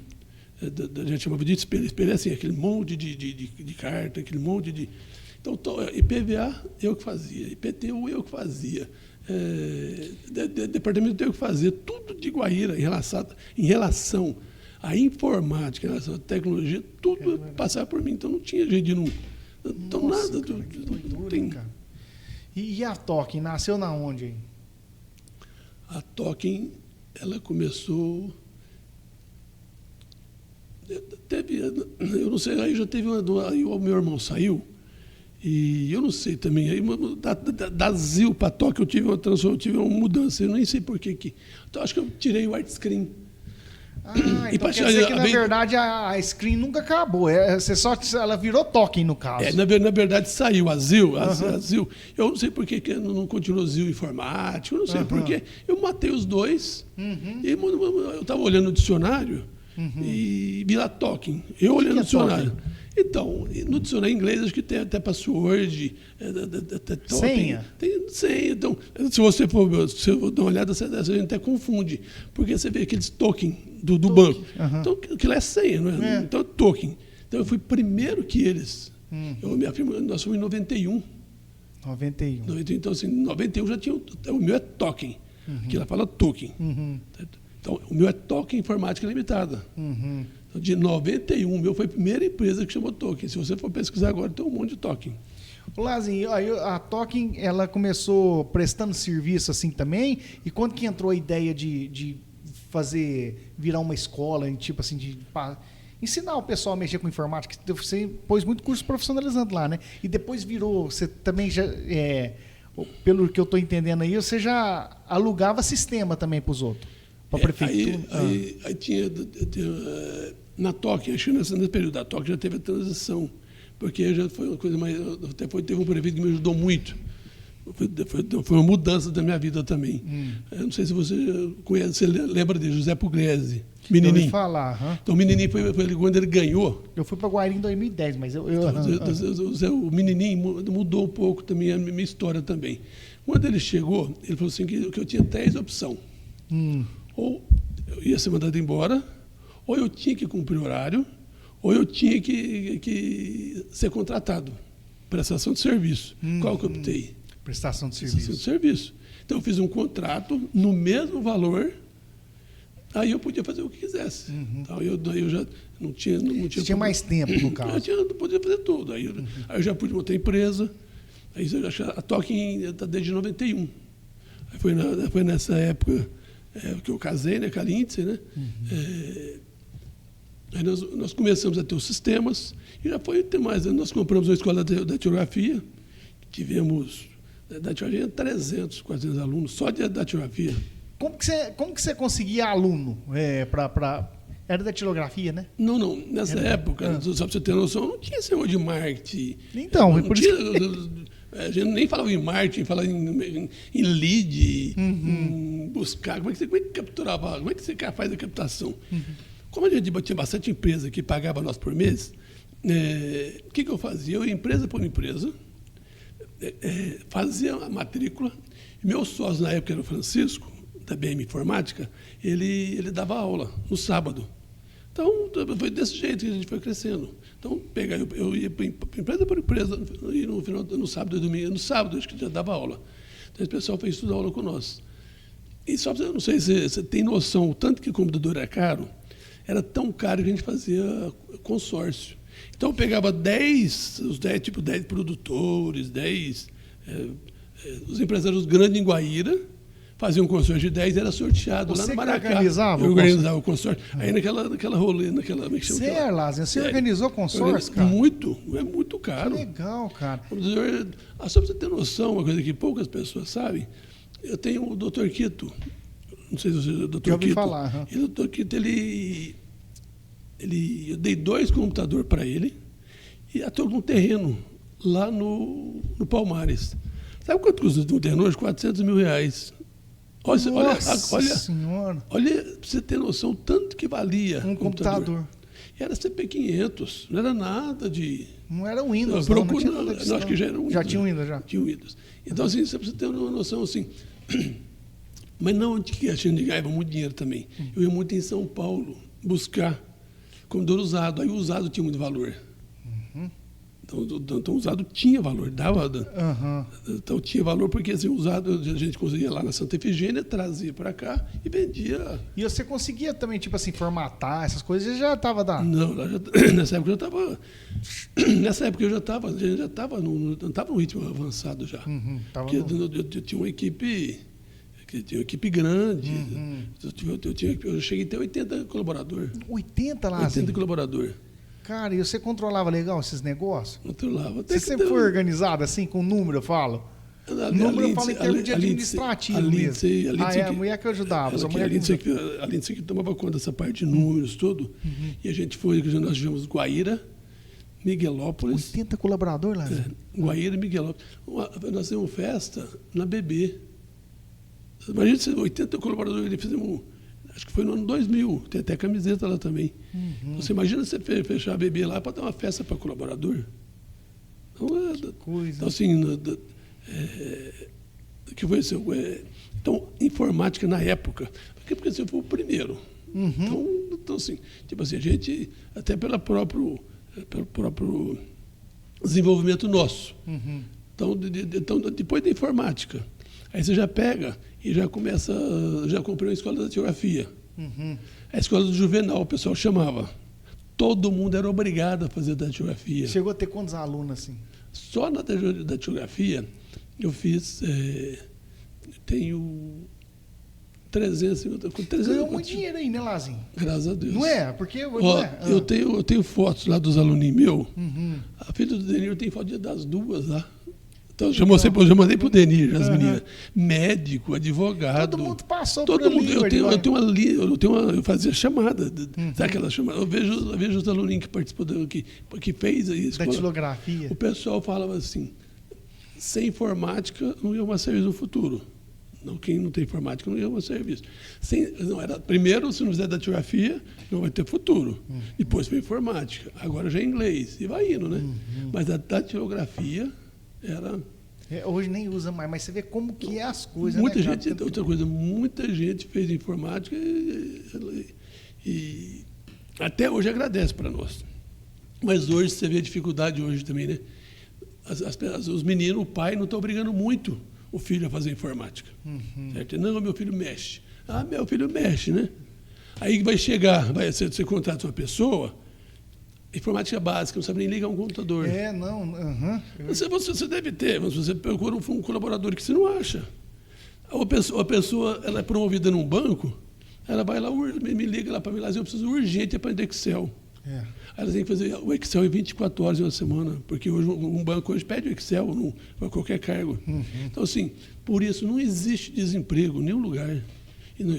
a gente chamava de espelho. Espelho é assim, aquele monte de carta, aquele monte de... Então, IPVA, eu que fazia, IPTU, eu que fazia, departamento eu que fazia, tudo de Guaíra em relação à informática, em relação à tecnologia, tudo passava por mim. Então, não tinha jeito de não... Então, Nossa, nada... Cara, que doidura, cara. E a Token, nasceu na onde aí? A Token, ela começou... eu não sei, aí já teve aí o meu irmão saiu, e eu não sei também, aí da ZIL para Token eu tive uma mudança, eu nem sei por que. Então acho que eu tirei o Art Screen. Então quer dizer que, na verdade, a Screen nunca acabou. Ela virou Token, no caso. Na verdade, saiu a ZIL. A ZIL. Eu não sei por que não continuou ZIL Informático, eu não sei por quê. Eu matei os dois, e eu estava olhando o dicionário, e vi lá Token. Eu olhando o dicionário. Então, no dicionário em inglês, acho que tem até password, senha? Tem senha. Então, se você for dar uma olhada, a gente até confunde, porque você vê aqueles token do banco. Então, aquilo é senha, não é? Então, token. Então, eu fui primeiro que eles. Nós fomos em 91. 91. Então, assim, em 91 já tinha... O meu é token, que ela fala token. Então, o meu é Token Informática Limitada. Então, de 91, o meu foi a primeira empresa que chamou Token. Se você for pesquisar agora, tem um monte de Token. Lazinho, a Token, ela começou prestando serviço assim também, e quando que entrou a ideia de virar uma escola, tipo assim, ensinar o pessoal a mexer com informática? Você pôs muito curso profissionalizante lá, né? E depois virou, você também já, pelo que eu estou entendendo aí, você já alugava sistema também para os outros? Para a prefeitura? Aí tinha na Token, acho que nesse período da Token já teve a transição, porque já foi uma coisa mais... Teve um prefeito que me ajudou muito. Foi uma mudança da minha vida também. Eu não sei se você conhece, você lembra de José Pugliese, Menininho. Eu ouvi falar. Então, o Menininho foi quando ele ganhou. Eu fui para Guaíra em 2010, mas o Menininho mudou um pouco também a minha história também. Quando ele chegou, ele falou assim que eu tinha 3 opções. Ou eu ia ser mandado embora, ou eu tinha que cumprir horário, ou eu tinha que ser contratado. Prestação de serviço. Qual que eu optei? Prestação de Prestação de serviço. serviço. Então, eu fiz um contrato no mesmo valor, aí eu podia fazer o que quisesse. Então, eu já não tinha... Você tinha mais tempo, no caso. Eu podia fazer tudo. Aí eu já pude montar empresa. Aí a Toque está desde 91. Aí foi nessa época que eu casei, né, com a Lindsay, né? Aí nós começamos a ter os sistemas, e já foi ter mais. Nós compramos uma escola de datilografia, tivemos, datilografia, 300, 400 alunos, só de datilografia. Como que você conseguia aluno? Era datilografia, né? Não. Nessa época, só para você ter noção, não tinha esse negócio de marketing. Então, não tinha, a gente nem falava em marketing, falava em lead, em buscar. Como é que você capturava? Como é que você faz a captação? Como a gente tinha bastante empresa que pagava nós por mês, o que eu fazia? Eu ia empresa por empresa, fazia a matrícula. Meu sócio na época era o Francisco, da BM Informática, ele dava aula no sábado. Então, foi desse jeito que a gente foi crescendo. Então, eu ia empresa por empresa, e no sábado e domingo. No sábado, acho que já dava aula. Então, esse pessoal fez tudo aula com nós. E só para você, não sei se você tem noção, o tanto que o computador era caro, era tão caro que a gente fazia consórcio. Então, eu pegava 10 produtores, 10 os empresários grandes em Guaíra, fazia um consórcio de 10, era sorteado lá no Maracá. Organizava? Eu organizava o consórcio. Aí naquela rolê, como é que chama? Você, Erlázio, você organizou consórcio, cara? Muito, é muito caro. Legal, cara. Só para você ter noção, uma coisa que poucas pessoas sabem, eu tenho o Dr. Quito, não sei se você é o Dr. Quito. Eu ouvi falar. E o Dr. Quito, eu dei 2 computadores para ele e até um terreno lá no Palmares. Sabe quanto custa um terreno hoje? R$400 mil. Nossa Senhora. Olha, para você ter noção, o tanto que valia um computador. E era CP500, não era nada de... Não era o Windows, não acho que já era um Windows. Já tinha o Windows, já. Tinha o Windows. Então, assim, você precisa ter uma noção, assim... Mas não que a gente ganhava muito dinheiro também. Eu ia muito em São Paulo buscar computador usado. Aí o usado tinha muito valor. Então o usado tinha valor, dava. Então tinha valor porque assim, o usado a gente conseguia lá na Santa Efigênia, trazia para cá e vendia. E você conseguia também, tipo assim, formatar essas coisas? Já estava dando? Não, nessa época eu já estava. Nessa época eu já estava não estava num ritmo avançado já. Porque eu tinha uma equipe. Tinha uma equipe grande. Eu cheguei a ter 80 colaboradores. 80 lá? 80 colaboradores. Cara, e você controlava legal esses negócios? Controlava. Você sempre foi organizado assim, com número, eu falo? Número eu falo em termos de administrativo mesmo. A mulher que eu ajudava. A Lindsay que tomava conta dessa parte de números, tudo. E a gente nós tivemos Guaíra, Miguelópolis. 80 colaboradores lá? Guaíra e Miguelópolis. Nós fizemos festa na BB. Imagina, 80 colaboradores, fizemos... Acho que foi no ano 2000, tem até camiseta lá também. Você imagina você fechar a BB lá para dar uma festa para colaborador? Então, assim, que foi assim, então, informática na época, porque você foi o primeiro. Então, assim, tipo assim, a gente, até pelo próprio desenvolvimento nosso. Então, depois da informática, aí você já pega e já começa, já comprei uma escola de datilografia. A escola do Juvenal, o pessoal chamava. Todo mundo era obrigado a fazer datilografia. Chegou a ter quantos alunos assim? Só na datilografia eu fiz, tenho 350... Ganhou muito dinheiro aí, né, Lazinho? Graças a Deus. Não é? Porque... Eu tenho fotos lá dos alunos meus. A filha do Denir tem foto das duas lá. Então, eu mandei para o Denir, as meninas. Médico, advogado. Todo mundo passou por ali. Eu fazia chamada. Sabe aquela chamada? Eu vejo os aluninhos que participou, que fez isso. Datilografia. O pessoal falava assim, sem informática não ia arrumar serviço no futuro. Não, quem não tem informática não ia arrumar serviço. Primeiro, se não fizer datilografia, não vai ter futuro. Depois foi informática. Agora já é inglês. E vai indo, né? Mas a datilografia... hoje nem usa mais, mas você vê como que é as coisas. Muita gente, outra coisa, muita gente fez informática e até hoje agradece para nós. Mas hoje você vê a dificuldade hoje também, né? Os meninos, o pai não está obrigando muito o filho a fazer informática. Certo? Não, meu filho mexe. Ah, meu filho mexe, né? Aí vai chegar, você contrata uma pessoa, informática básica, não sabe nem ligar um computador. Você deve ter, mas você procura um colaborador que você não acha. A pessoa ela é promovida num banco, ela vai lá, me liga lá para mim, eu preciso urgente aprender Excel. Aí ela tem que fazer o Excel em 24 horas em uma semana, porque hoje um banco hoje pede o Excel para qualquer cargo. Então, assim, por isso não existe desemprego em nenhum lugar. E não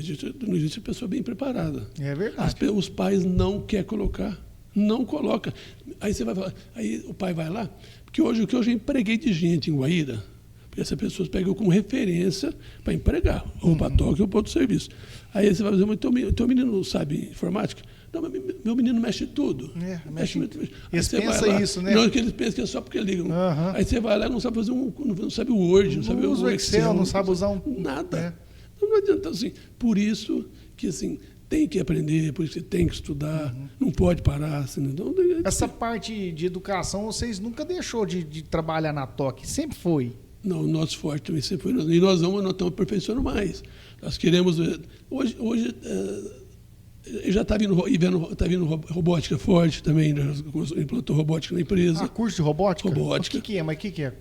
existe pessoa bem preparada. É verdade. Os pais não querem colocar. Não coloca. Aí você vai falar, aí o pai vai lá, porque o que eu já empreguei de gente em Guaíra, porque essas pessoas pegam como referência para empregar, ou para toque ou para outro serviço. Aí você vai dizer, mas teu menino não sabe informática? Não, mas meu menino mexe tudo. Mexe. Eles pensam isso, né? Não, que eles pensam que é só porque ligam. Aí você vai lá e não sabe fazer não sabe o Word, não sabe o Excel, não sabe usar nada. Então não adianta, assim, por isso que assim, tem que aprender, por isso que tem que estudar, não pode parar. Assim, então, essa parte de educação, vocês nunca deixou de trabalhar na TOC, sempre foi. Não, o nosso forte também sempre foi. E nós estamos aperfeiçoando mais. Nós queremos. Hoje já está vindo robótica forte também, implantou robótica na empresa. Curso de robótica? Robótica. O que é? Mas o que é?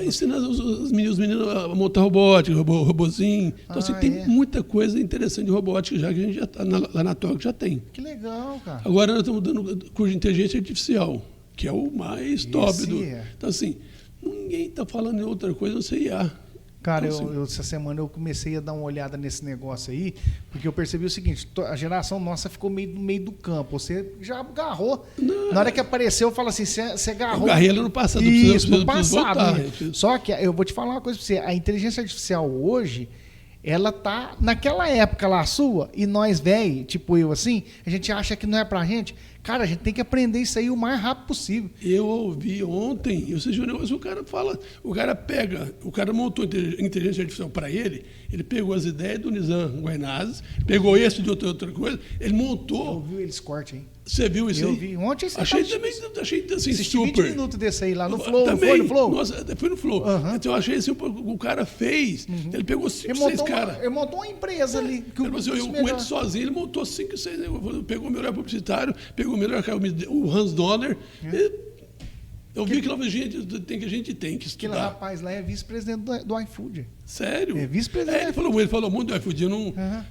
Ensina os meninos a montar robótica, robozinho. Então, assim, tem muita coisa interessante de robótica já que a gente já tá lá na TOC já tem. Que legal, cara. Agora nós estamos dando curso de inteligência artificial, que é o mais top do. Então, assim, ninguém está falando em outra coisa, não sei IA. Cara, então, essa semana eu comecei a dar uma olhada nesse negócio aí, porque eu percebi o seguinte, a geração nossa ficou no meio do campo. Você já agarrou. Na hora que apareceu, eu falo assim, você agarrou. Eu agarrei ela no passado. Isso, no passado. Só que eu vou te falar uma coisa pra você. A inteligência artificial hoje, ela tá naquela época lá sua, e nós, velho, tipo eu assim, a gente acha que não é pra gente. Cara, a gente tem que aprender isso aí o mais rápido possível. Eu ouvi ontem, o cara montou inteligência artificial para ele pegou as ideias do Nizam Guainazes, pegou esse de outra coisa, ele montou. Eu vi eles corte, hein? Você viu isso aí? Eu vi. Ontem você achei assim, assisti super. 20 minutos desse aí lá no Flow, também, foi no Flow? Nossa, foi no Flow. Então eu achei assim, o cara fez, ele pegou 5, 6 caras. Ele montou uma empresa ali. Com ele sozinho, ele montou 5, 6, pegou o melhor publicitário, pegou o melhor o Hans Donner. Eu vi que a gente tem que estudar. Aquele rapaz lá é vice-presidente do iFood. Sério? É vice-presidente. Ele falou muito do iFood.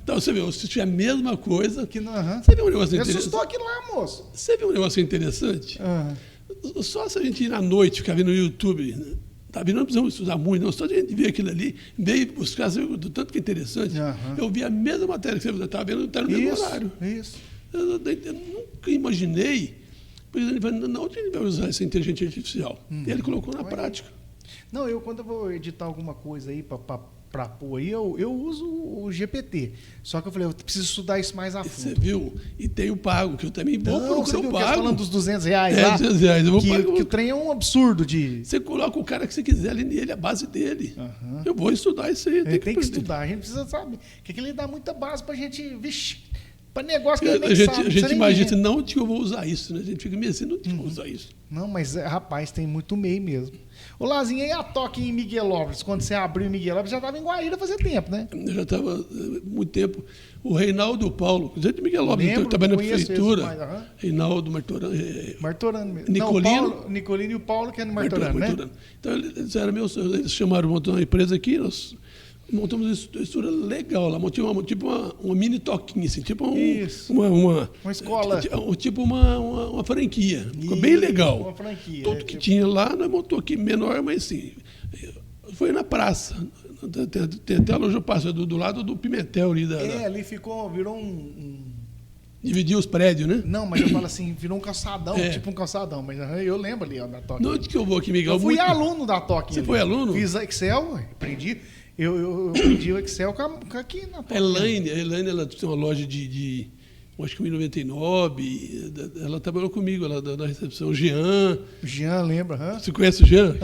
Então você vê, eu assisti a mesma coisa. Você viu um negócio interessante? Assustou aqui lá, moço. Você viu um negócio interessante? Só se a gente ir à noite, ficar vendo no YouTube, né? Tá vendo? Não precisamos estudar muito, não. Só a gente ver aquilo ali, veio buscar, do tanto que é interessante. Eu vi a mesma matéria que você estava vendo, está no mesmo horário. Isso. Eu nunca imaginei. Ele falou, não, onde ele vai usar essa inteligência artificial? E ele colocou na prática. Não, quando eu vou editar alguma coisa aí para pôr aí, eu uso o GPT. Só que eu falei, eu preciso estudar isso mais a fundo. Você viu? E tem o pago, que eu também vou procurar o pago. Você falando dos R$200 lá? R$200, eu vou pagar. Que o trem é um absurdo de... Você coloca o cara que você quiser ali nele, a base dele. Eu vou estudar isso aí. Tem que estudar, a gente precisa saber. Porque ele dá muita base pra gente... Vixe, para negócio que a gente imagina, não que eu vou usar isso, né? A gente fica meio assim, não que eu vou usar isso. Não, mas, rapaz, tem muito meio mesmo. Ô, Lazinho, e a toque em Miguelópolis? Quando você abriu em Miguelópolis, já estava em Guaíra fazia tempo, né? Eu já estava muito tempo. O Reinaldo Paulo, gente de Miguelópolis, trabalhando na prefeitura. Reinaldo Martorano. Martorano mesmo. Nicolino. Nicolino e o Paulo, que é no Martorano, né? Então, eles chamaram, montaram uma empresa aqui, nós montamos uma estrutura legal lá, tipo uma mini toquinha, assim, tipo uma escola. Tipo uma franquia. Ficou bem legal. Uma franquia. Tudo que tinha lá, nós montou aqui menor, mas assim, foi na praça. Tem até a loja passa do lado do Pimentel ali. Ali virou Dividiu os prédios, né? Não, mas eu falo assim, virou um calçadão, tipo um calçadão. Mas eu lembro ali, ó, da Toque. Onde que eu vou aqui, Miguel? Eu fui aluno da Toque. Você foi aluno? Fiz Excel, aprendi. Eu aprendi o Excel aqui na Toque. A Elaine, ela tem uma loja acho que em 99, ela trabalhou comigo lá na recepção. O Jean, lembra? Você conhece o Jean?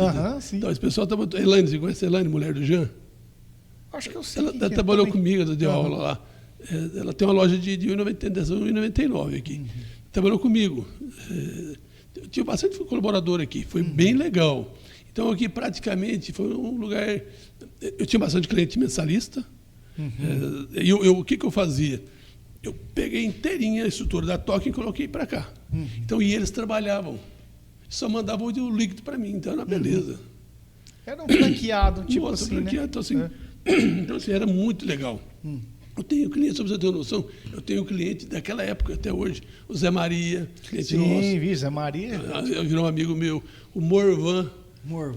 Sim. Então, esse pessoal trabalhou. Elaine, você conhece a Elaine, mulher do Jean? Acho que eu sei. Ela trabalhou comigo, ela deu aula lá. Ela tem uma loja de 1,99 aqui. Trabalhou comigo. Eu tive bastante colaborador aqui, foi bem legal. Então, aqui praticamente foi um lugar... Eu tinha bastante cliente mensalista. O que eu fazia? Eu peguei inteirinha a estrutura da Toque e coloquei para cá. Então, e eles trabalhavam. Só mandavam o líquido para mim, então era uma beleza. Era um franqueado, tipo Nossa, assim, franqueado, né? então, assim, então, assim, era muito legal. Eu tenho cliente, só para você ter uma noção, eu tenho cliente daquela época até hoje, o Zé Maria, cliente nosso. Sim, vi, Zé Maria. Virou um amigo meu, o Morvan.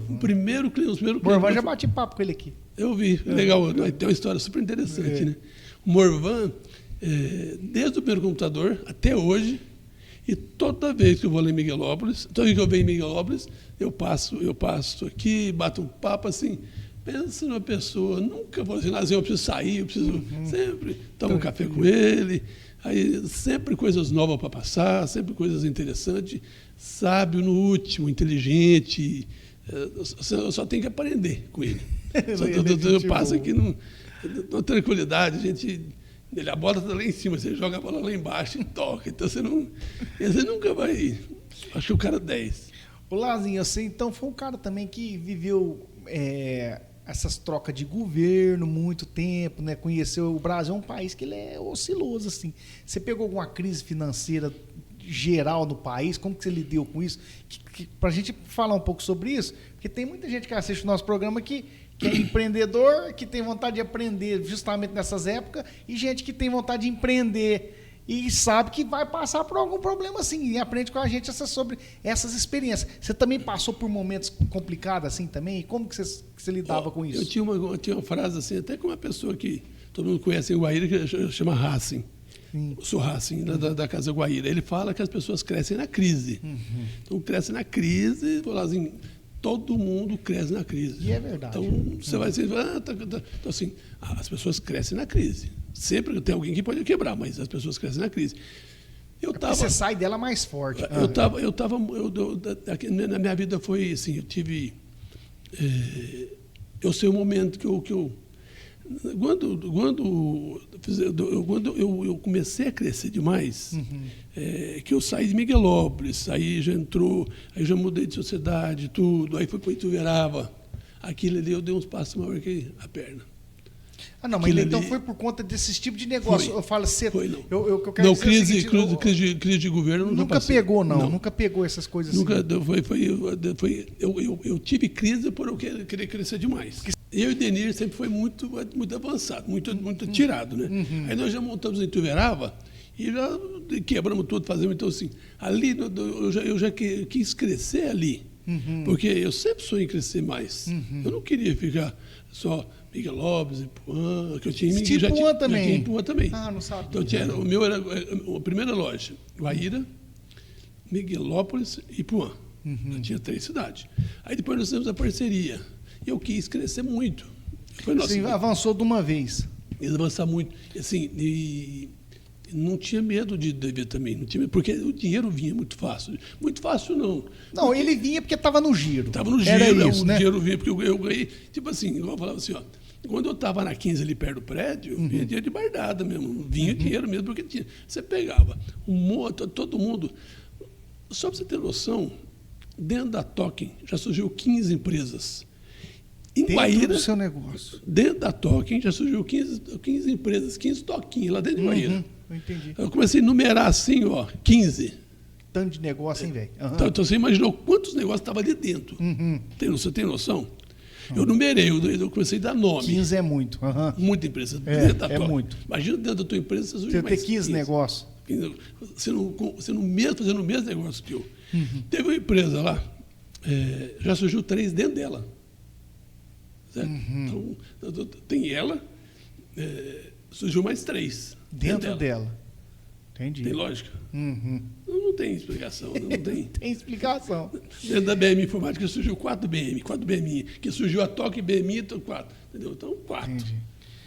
O primeiro cliente. Morvan, já bati papo com ele aqui. Eu vi, legal, tem uma história super interessante, né? O Morvan, desde o primeiro computador até hoje, e toda vez que eu vou lá em Miguelópolis, toda vez que eu venho em Miguelópolis, eu passo aqui, bato um papo assim, pensa numa pessoa, nunca vou assim, eu preciso sair, eu preciso sempre tomar um café com ele, aí sempre coisas novas para passar, sempre coisas interessantes, sábio no último, inteligente, eu só tenho que aprender com ele. Eu passo aqui numa tranquilidade, a bola está lá em cima, você joga a bola lá embaixo e toca. Então você nunca vai. Acho que o cara 10. Ô Lazinho, você então foi um cara também que viveu essas trocas de governo muito tempo, né? Conheceu o Brasil, é um país que ele é osciloso, assim. Você pegou alguma crise financeira geral no país? Como que você lidou com isso? Para a gente falar um pouco sobre isso, porque tem muita gente que assiste o nosso programa que é empreendedor, que tem vontade de aprender justamente nessas épocas, e gente que tem vontade de empreender e sabe que vai passar por algum problema assim, e aprende com a gente sobre essas experiências. Você também passou por momentos complicados assim também? E como que você lidava com isso? Eu tinha uma frase assim, até com uma pessoa que todo mundo conhece em Guaíra, que chama Racing. Eu sou Racing, da Casa Guaíra. Ele fala que as pessoas crescem na crise. Então, crescem na crise, vou lá assim, todo mundo cresce na crise. E é verdade. Então, você vai dizer, então, assim, as pessoas crescem na crise. Sempre tem alguém que pode quebrar, mas as pessoas crescem na crise. Você sai dela mais forte. Na minha vida foi assim, eu tive... eu sei o momento que eu quando eu comecei a crescer demais, que eu saí de Miguelópolis, aí já mudei de sociedade, tudo, aí fui para Ituverava. Aquilo ali eu dei uns passos maiores que a perna. Ah, não, mas então foi por conta desse tipo de negócio. Eu falo, foi, não. Eu quero não, dizer crise de governo nunca pegou, não. Nunca pegou essas coisas nunca, assim. Eu tive crise por eu querer crescer demais. Eu e o Denir sempre foi muito avançado, muito tirado, né? Aí nós já montamos em Ituverava e já quebramos tudo, fazemos. Então, assim, ali eu já quis crescer ali, porque eu sempre sonhei em crescer mais. Eu não queria ficar só Miguelópolis, Ipuã, que eu tinha em Ipuã também. Já tinha Ipuã também. Ah, não sabia. Então, o meu era a primeira loja, Guaíra, Miguelópolis e Ipuã. Eu tinha 3 cidades. Aí depois nós fizemos a parceria. Eu quis crescer muito. Você avançou de uma vez. Quis avançar muito. Assim, e não tinha medo de dever também. Não tinha medo, porque o dinheiro vinha muito fácil. Muito fácil, não. Não, porque ele vinha porque estava no giro. Estava no giro. Era isso, né? O dinheiro vinha, porque eu ganhei. Tipo assim, igual eu falava assim, ó. Quando eu estava na 15 ali perto do prédio, vinha dinheiro de bardada mesmo. Vinha dinheiro mesmo, porque tinha. Você pegava todo mundo. Só para você ter noção, dentro da Token já surgiu 15 empresas. Em Guaíra, do seu negócio. Dentro da Token já surgiu 15 empresas, 15 toquinhos lá dentro de Guaíra. Eu entendi. Eu comecei a numerar assim, ó, 15. Tanto de negócio, hein, velho? Então você imaginou quantos negócios estavam ali dentro. Você tem noção? Eu numerei, eu comecei a dar nome. 15 é muito. Muita empresa dentro da Token. Muito. Imagina dentro da tua empresa você surgiu mais ter 15 negócios. Fazendo o mesmo negócio que eu. Teve uma empresa lá, já surgiu 3 dentro dela. Certo? Então, tem ela, surgiu mais 3. Dentro dela. Entendi. Tem lógica? Não tem explicação. Não tem. Tem explicação. Dentro da BM Informática surgiu 4 BM, que surgiu a Toque BM, então 4. Entendeu? Então, 4. Entendi.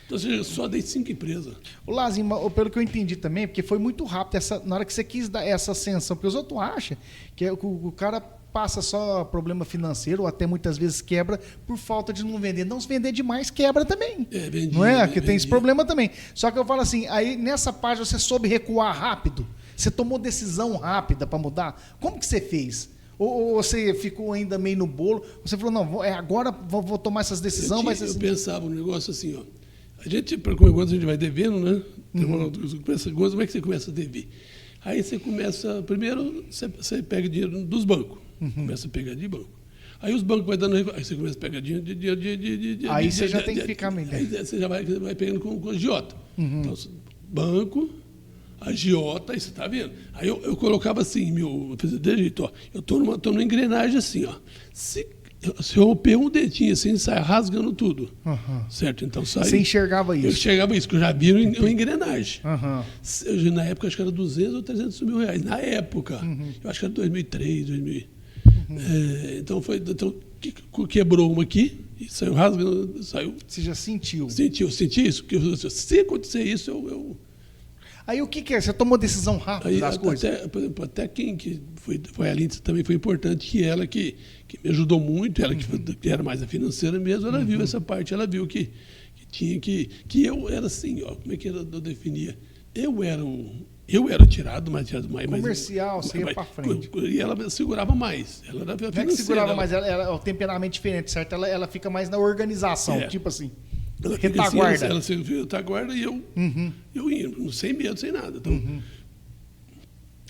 Então, eu só dei 5 empresas. O Lazinho, pelo que eu entendi também, porque foi muito rápido na hora que você quis dar essa ascensão, porque os outros acham que o cara passa só problema financeiro, ou até muitas vezes quebra por falta de não vender. Não se vender demais, quebra também. Vendi, não é? Porque tem esse problema também. Só que eu falo assim, aí nessa parte você soube recuar rápido. Você tomou decisão rápida para mudar? Como que você fez? Ou você ficou ainda meio no bolo? Você falou, não, agora vou tomar essas decisões. Eu pensava um negócio assim, ó. A gente, quando a gente vai devendo, né? Como é que você começa a dever? Aí você começa, primeiro, você pega dinheiro dos bancos. Começa a pegar de banco. Aí os bancos vão dando, aí você começa a pegar dinheiro aí você já tem que ficar melhor. Aí você já vai pegando com agiota. Então, banco, agiota, aí você está vendo. Aí eu colocava assim, eu fazia de jeito, ó. Eu estou numa engrenagem assim, ó. Se eu pego um dedinho assim, sai rasgando tudo. Certo? Então sai. Você enxergava isso? Eu enxergava isso, que eu já vi uma engrenagem. Na época, acho que era 200 ou 300 mil reais. Na época. Eu acho que era 2003, 2000. Então quebrou uma aqui e saiu rasgando. Você já sentiu? Senti isso. Se acontecer isso, eu Aí o que é? Você tomou decisão rápida das coisas? Por exemplo, até quem que foi a Lindsay também foi importante, que ela que me ajudou muito, ela que era mais a financeira mesmo, ela viu essa parte, ela viu que tinha que eu era assim, ó, como é que eu definia? Eu era tirado mais. Comercial, você ia para frente. E ela segurava mais. Ela era financeira. Não é que segurava mais, ela é o temperamento diferente, certo? Ela fica mais na organização, tipo assim. Ela retaguarda. Ela se retaguarda e eu ia, sem medo, sem nada. Então,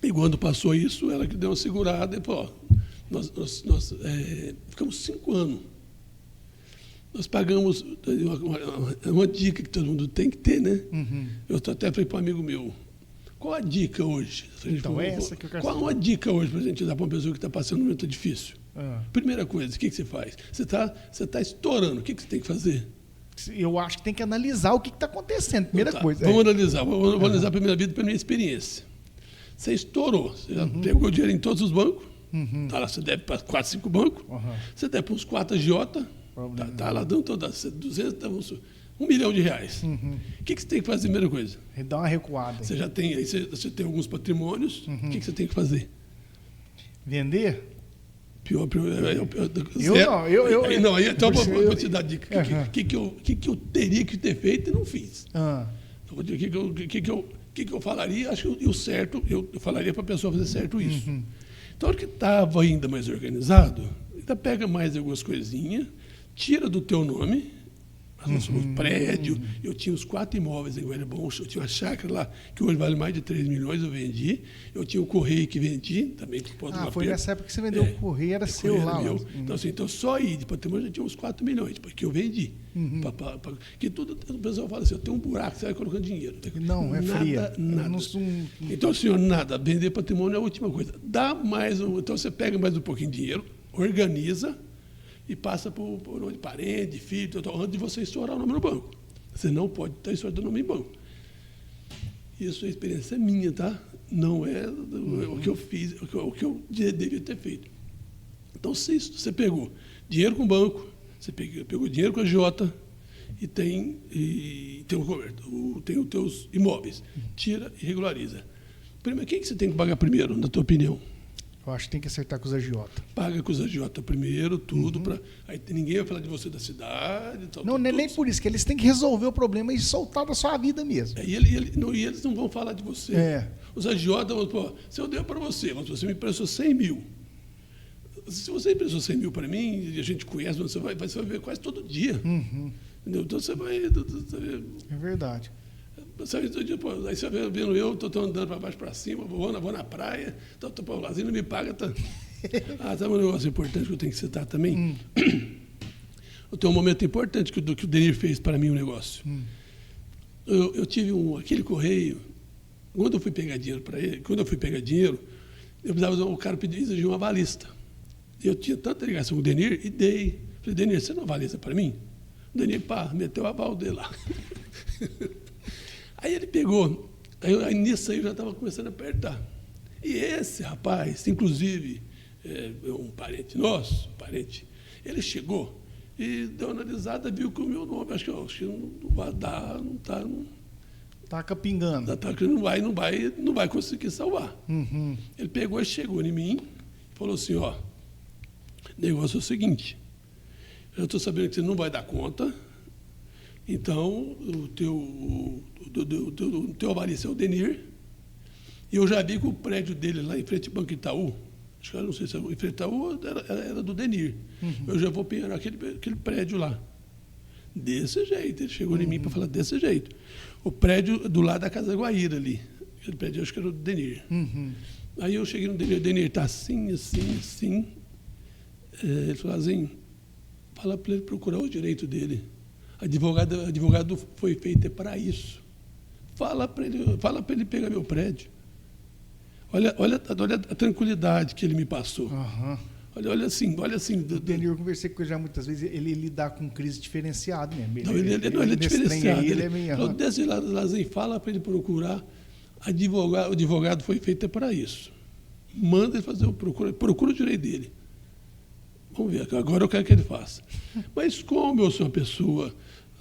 e quando passou isso, ela que deu uma segurada e falou, nós ficamos 5 anos. Nós pagamos uma dica que todo mundo tem que ter, né? Eu até falei para um amigo meu, qual a dica hoje? Então, essa que eu quero saber. Qual a dica hoje para a gente dar para uma pessoa que está passando um momento difícil? Primeira coisa, o que você faz? Você está estourando, o que você tem que fazer? Eu acho que tem que analisar o que está acontecendo. Primeira coisa. Vamos analisar. Vou analisar a primeira vida pela minha experiência. Você estourou. Você já pegou dinheiro em todos os bancos. Tá lá, você deve para 4, 5 bancos. Você deve para uns 4 agiota. Tá lá dando todas 200, 1 milhão de reais. O que você tem que fazer? Primeira coisa. Dá uma recuada. Você já tem, aí você tem alguns patrimônios. O que você tem que fazer? Vender? Pior. Não, então vou te dar dica. O que eu teria que ter feito e não fiz? O que eu falaria? Acho que o certo, eu falaria para a pessoa fazer certo isso. Então, a hora que estava ainda mais organizado, ainda pega mais algumas coisinhas, tira do teu nome. Nós somos prédio, eu tinha os 4 imóveis em Goiânia Bom, eu tinha uma chácara lá, que hoje vale mais de 3 milhões, eu vendi. Eu tinha o Correio que vendi, também que pode foi nessa época que você vendeu o Correio, era seu lá. Meu. Então, assim, só aí de patrimônio já tinha uns 4 milhões, porque eu vendi. Que tudo, o pessoal fala assim, eu tenho um buraco, você vai colocando dinheiro. Não, é fria. Nada. Então, senhor, nada, vender patrimônio é a última coisa. Dá mais, então você pega mais um pouquinho de dinheiro, organiza, e passa por parente, filho, antes de você estourar o nome no banco. Você não pode estar estourando o nome em banco. Isso é experiência minha, tá? Não é o que eu fiz, o que eu devia ter feito. Então, se você pegou dinheiro com o banco, você pegou dinheiro com a agiota e tem os teus imóveis. Tira e regulariza. Primeiro, quem que você tem que pagar primeiro, na tua opinião? Eu acho que tem que acertar com os agiota. Paga com os agiota primeiro, tudo. Aí ninguém vai falar de você da cidade. Não é nem por isso, que eles têm que resolver o problema e soltar da sua vida mesmo. E eles não vão falar de você. Os agiotas vão falar, se eu dei para você, mas você me emprestou 100 mil. Se você emprestou 100 mil para mim, e a gente conhece, você vai ver quase todo dia. Entendeu? Então você vai... É verdade. Aí você vai vendo eu, estou andando para baixo para cima, vou na praia, estou para o lazinho, não me paga. Sabe um negócio importante que eu tenho que citar também? Eu tenho um momento importante que o Denir fez para mim um negócio. Eu tive aquele correio, quando eu fui pegar dinheiro para ele, eu precisava, o cara exigiu uma avalista. Eu tinha tanta ligação com o Denir e dei. Falei, Denir, você não avaliza para mim? O Denir, meteu o aval dele lá. Aí ele pegou, nisso aí eu já estava começando a apertar. E esse rapaz, inclusive, um parente nosso, ele chegou e deu uma analisada, viu que o meu nome, acho que não vai dar, não está... Está capingando. Não vai conseguir salvar. Ele pegou e chegou em mim e falou assim, o negócio é o seguinte, eu estou sabendo que você não vai dar conta, então o teu avalista é o Denir, E eu já vi que o prédio dele lá em frente ao Banco Itaú, acho que eu não sei se era em frente ao Itaú, era do Denir. Eu já vou penhorar aquele prédio lá. Desse jeito. Ele chegou em mim para falar desse jeito. O prédio do lado da Casa Guaíra ali. Aquele prédio, acho que era do Denir. Aí eu cheguei no Denir, o Denir está assim, assim, assim. Ele falou assim, fala para ele procurar o direito dele. Advogado foi feito para isso. Fala para ele pegar meu prédio. Olha a tranquilidade que ele me passou. Olha assim. O Denir, eu conversei com ele já muitas vezes, ele lidar com crise diferenciada mesmo. Ele é diferenciado. Ele é meio... Desse Lazinho, fala para ele procurar. O advogado foi feito para isso. Manda ele fazer procura o direito dele. Vamos ver, agora eu quero que ele faça. Mas como eu sou uma pessoa,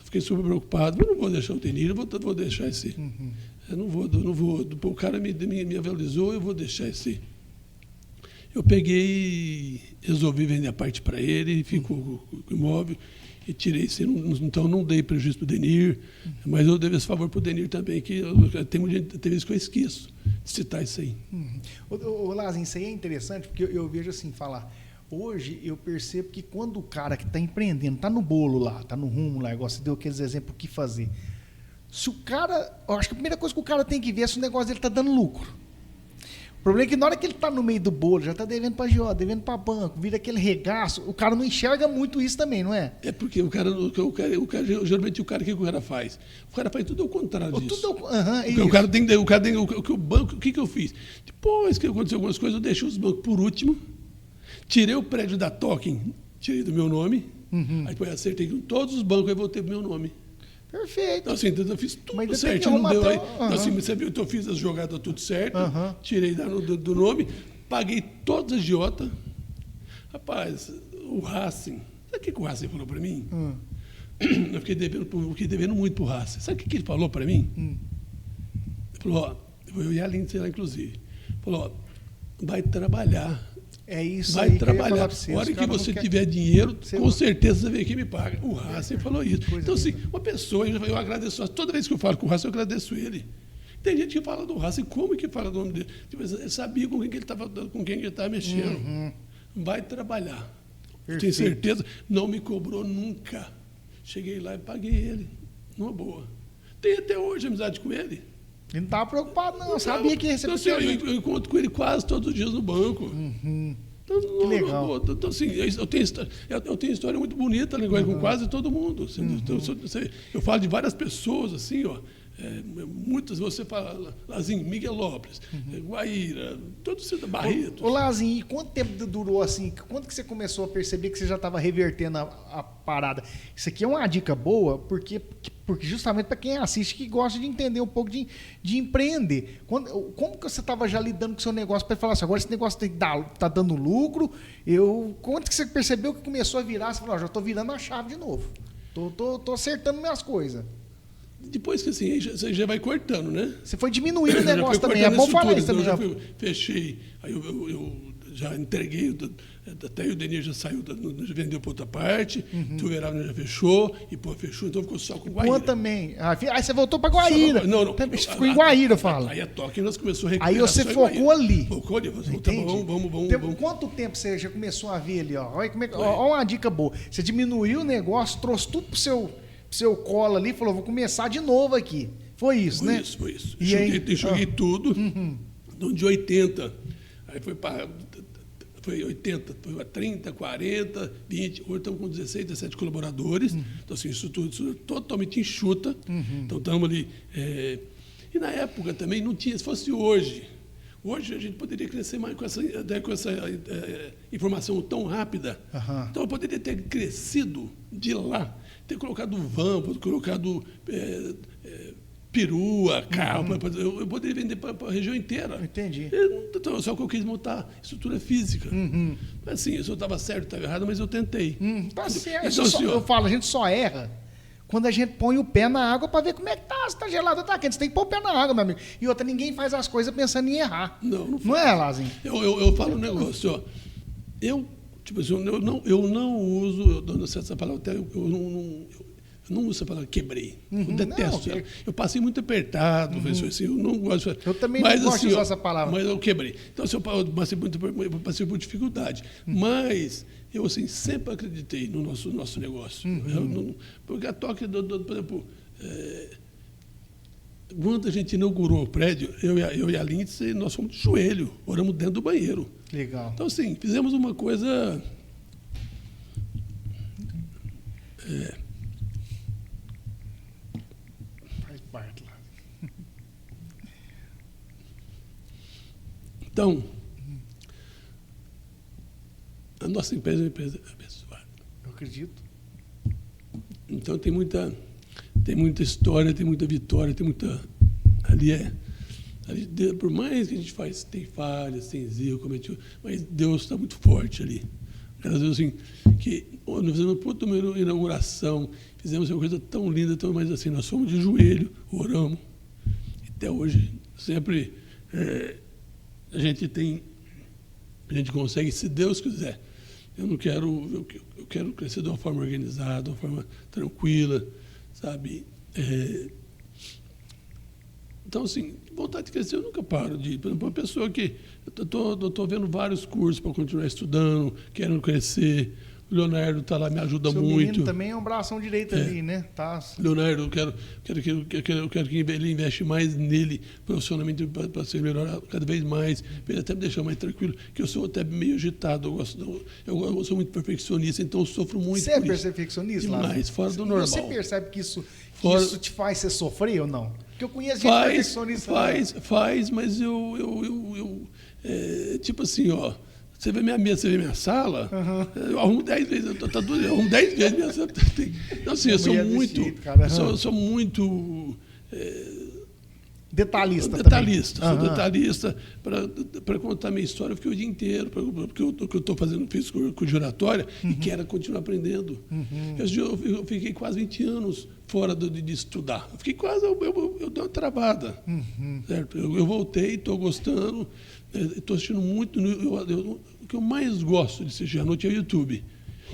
fiquei super preocupado, eu não vou deixar o Denir, eu vou deixar esse. Eu não vou. O cara me avalizou, eu vou deixar esse. Eu peguei, resolvi vender a parte para ele, ficou com o imóvel e tirei esse. Então não dei prejuízo para o Denir, mas eu devo esse favor para o Denir também, que tem vezes que eu esqueço de citar isso aí. Ô, Lazinho, isso aí é interessante, porque eu vejo assim, falar. Hoje eu percebo que quando o cara que está empreendendo, está no bolo lá, está no rumo lá, igual você deu aqueles exemplos, o que fazer. Se o cara, eu acho que a primeira coisa que o cara tem que ver é se o negócio dele está dando lucro. O problema é que na hora que ele está no meio do bolo, já está devendo para agiota, devendo para banco, vira aquele regaço, o cara não enxerga muito isso também, não é? É porque geralmente o que o cara faz? O cara faz tudo ao contrário disso. O banco, o que eu fiz? Depois que aconteceu algumas coisas, eu deixei os bancos por último. Tirei o prédio da Token, tirei do meu nome, aí depois acertei com todos os bancos e voltei pro meu nome. Perfeito. Então, assim, eu fiz tudo certo, não deu aí. Então, assim, você viu, eu fiz as jogadas tudo certo, tirei do nome, paguei todas as agiotas. Rapaz, o Racing, sabe o que o Racing falou para mim? Eu fiquei devendo muito pro Racing. Sabe o que ele falou para mim? Ele falou, eu ia ali, sei lá, inclusive. Falou, vai trabalhar. É isso vai aí trabalhar. A hora que você tiver dinheiro, com certeza você vem aqui e me paga. O Racing falou isso. Então, assim, uma pessoa, eu agradeço, toda vez que eu falo com o Racing, eu agradeço ele. Tem gente que fala do Racing, como que fala do nome dele? Ele sabia com quem ele estava mexendo. Vai trabalhar. Tenho certeza, não me cobrou nunca. Cheguei lá e paguei ele, numa boa. Tenho até hoje amizade com ele. Ele não estava preocupado, não. Sabia que ia receber. Então, assim, eu encontro com ele quase todos os dias no banco. Então, que legal. Então, assim, eu tenho história muito bonita com quase todo mundo. Então, eu falo de várias pessoas, assim, ó. Muitas, você fala, Lazinho, Miguel Lopes, Guaíra, todos os Barretos. Ô Lazinho, e quanto tempo durou assim? Quando que você começou a perceber que você já estava revertendo a parada? Isso aqui é uma dica boa, porque justamente para quem assiste que gosta de entender um pouco de empreender. Como que você estava já lidando com o seu negócio para falar assim, agora esse negócio tá dando lucro? Quando que você percebeu que começou a virar? Você falou, já estou virando a chave de novo. Tô acertando minhas coisas. Depois que assim, você já vai cortando, né? Você foi diminuindo o negócio também. É bom falar isso também. Eu já fechei, aí eu já entreguei, até o Denir já saiu, já vendeu para outra parte, o Verão já fechou, e fechou, então ficou só com Guaíra. Também. Aí você voltou para Guaíra. Não. Ficou em Guaíra, eu falo. Aí a Toque nós começamos a recuperar. Aí você focou ali. Focou ali. Vamos. Quanto tempo você já começou a ver ali? Olha uma dica boa. Você diminuiu o negócio, trouxe tudo pro seu colo ali, falou, vou começar de novo aqui. Foi isso, né? Foi isso. E joguei tudo, de 80, aí foi 80, foi a 30, 40, 20, hoje estamos com 16, 17 colaboradores, então assim, isso totalmente enxuta, então estamos ali, e na época também não tinha, se fosse hoje a gente poderia crescer mais com essa informação tão rápida, então eu poderia ter crescido de lá, ter colocado van, colocado perua, carro, eu poderia vender para a região inteira. Entendi. Então, só que eu quis montar estrutura física. Mas assim, se eu estava certo, estava errado, mas eu tentei. Tá certo. Então, eu falo, a gente só erra quando a gente põe o pé na água para ver como é que tá, se tá gelado ou tá quente. Você tem que pôr o pé na água, meu amigo. E outra, ninguém faz as coisas pensando em errar. Não é, Lazinho? Eu falo um negócio, ó. Eu não uso, eu dou essa palavra, Eu não uso essa palavra quebrei. Eu Uhum. detesto ela. Eu passei muito apertado, professor, assim, eu não gosto. Eu também mas, não gosto assim, de usar essa palavra. Mas eu quebrei. Então, assim, eu passei por dificuldade. Mas eu assim, sempre acreditei no nosso negócio. Porque a Toque, por exemplo, quando a gente inaugurou o prédio, eu e a Lindsay, nós fomos de joelho, oramos dentro do banheiro. Legal. Então, assim, fizemos uma coisa... Faz parte lá. Então, a nossa empresa é uma empresa abençoada. Eu acredito. Então, tem muita história, tem muita vitória, tem muita... Ali, por mais que a gente faz, tem falhas, tem erro, comete, mas Deus está muito forte ali. Graças a Deus, assim, que nós fizemos uma inauguração, fizemos uma coisa tão linda, mas assim, nós fomos de joelho, oramos. Até hoje, sempre a gente consegue, se Deus quiser. Eu quero crescer de uma forma organizada, de uma forma tranquila, sabe? Então, assim, vontade de crescer, eu nunca paro de ir. Por exemplo, uma pessoa que... Eu estou vendo vários cursos para continuar estudando, querendo crescer. O Leonardo está lá, me ajuda Seu muito. menino também é um bração direito ali, né? Tá. Leonardo, eu quero que ele investe mais nele profissionalmente para ser melhor cada vez mais, para ele até me deixar mais tranquilo, que eu sou até meio agitado, eu sou muito perfeccionista, então eu sofro muito. Você é perfeccionista, Lázaro? Demais, fora do normal. Você percebe que isso te faz você sofrer ou não? Porque eu conheço gente perfeccionista. Faz, mas tipo assim, ó. Você vê minha mesa, você vê minha sala, eu arrumo 10 vezes, eu arrumo 10 vezes minha sala. Então, assim, eu sou muito detalhista. Sou detalhista para contar minha história, eu fiquei o dia inteiro, porque eu estou fazendo, fiz com giratória e quero continuar aprendendo. Eu fiquei quase 20 anos fora de estudar. Eu fiquei quase, eu dei uma travada. Certo? Eu voltei, estou gostando, estou assistindo muito. O que eu mais gosto de assistir à noite é o YouTube.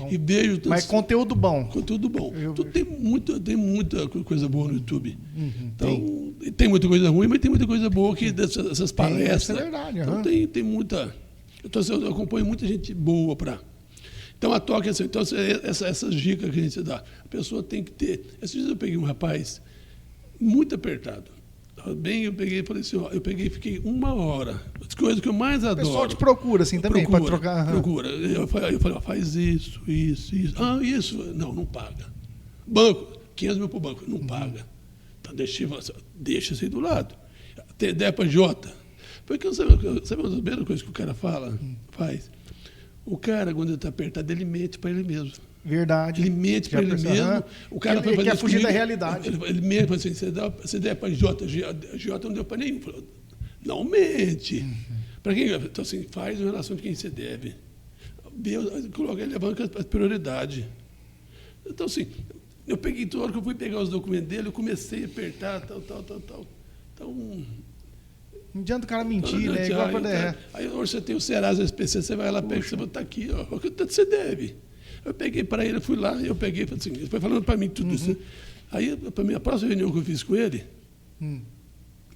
E vejo, mas conteúdo bom. Conteúdo bom. Tem muita coisa boa no YouTube. Então, tem muita coisa ruim, mas tem muita coisa boa que dessas palestras. Isso é verdade. Então, tem muita... Eu acompanho muita gente boa para... Então, a Toque é assim. Então, essas dicas que a gente dá, a pessoa tem que ter... Esses dias eu peguei um rapaz muito apertado. Eu peguei e falei assim, e fiquei 1 hora. As coisas que eu mais adoro. O pessoal te procura assim também, para trocar. Procura. Eu falei, faz isso. Isso. Não paga. Banco, 500 mil para o banco, não paga. Então deixa isso aí do lado. Tem ideia para Jota. Porque sabe a primeira coisa que o cara faz? O cara, quando ele está apertado, ele mente para ele mesmo. Verdade. Ele mente para ele mesmo. O cara ele quer fugir da realidade. Ele mente assim, você der para Jota não deu para nenhum. Não mente. Para quem? Então, assim, faz em relação de quem você deve. Deus, coloca, levanta as prioridades. Então, assim, eu peguei, toda hora que eu fui pegar os documentos dele, eu comecei a apertar, tal. Então... Não adianta o cara mentir, né? Igual quando Aí hoje você tem o Serasa SPC, você vai lá, pega, você está aqui, ó, o que você deve. Eu peguei para ele, fui lá, eu peguei, assim, ele foi falando para mim tudo isso. Aí, para mim, a próxima reunião que eu fiz com ele,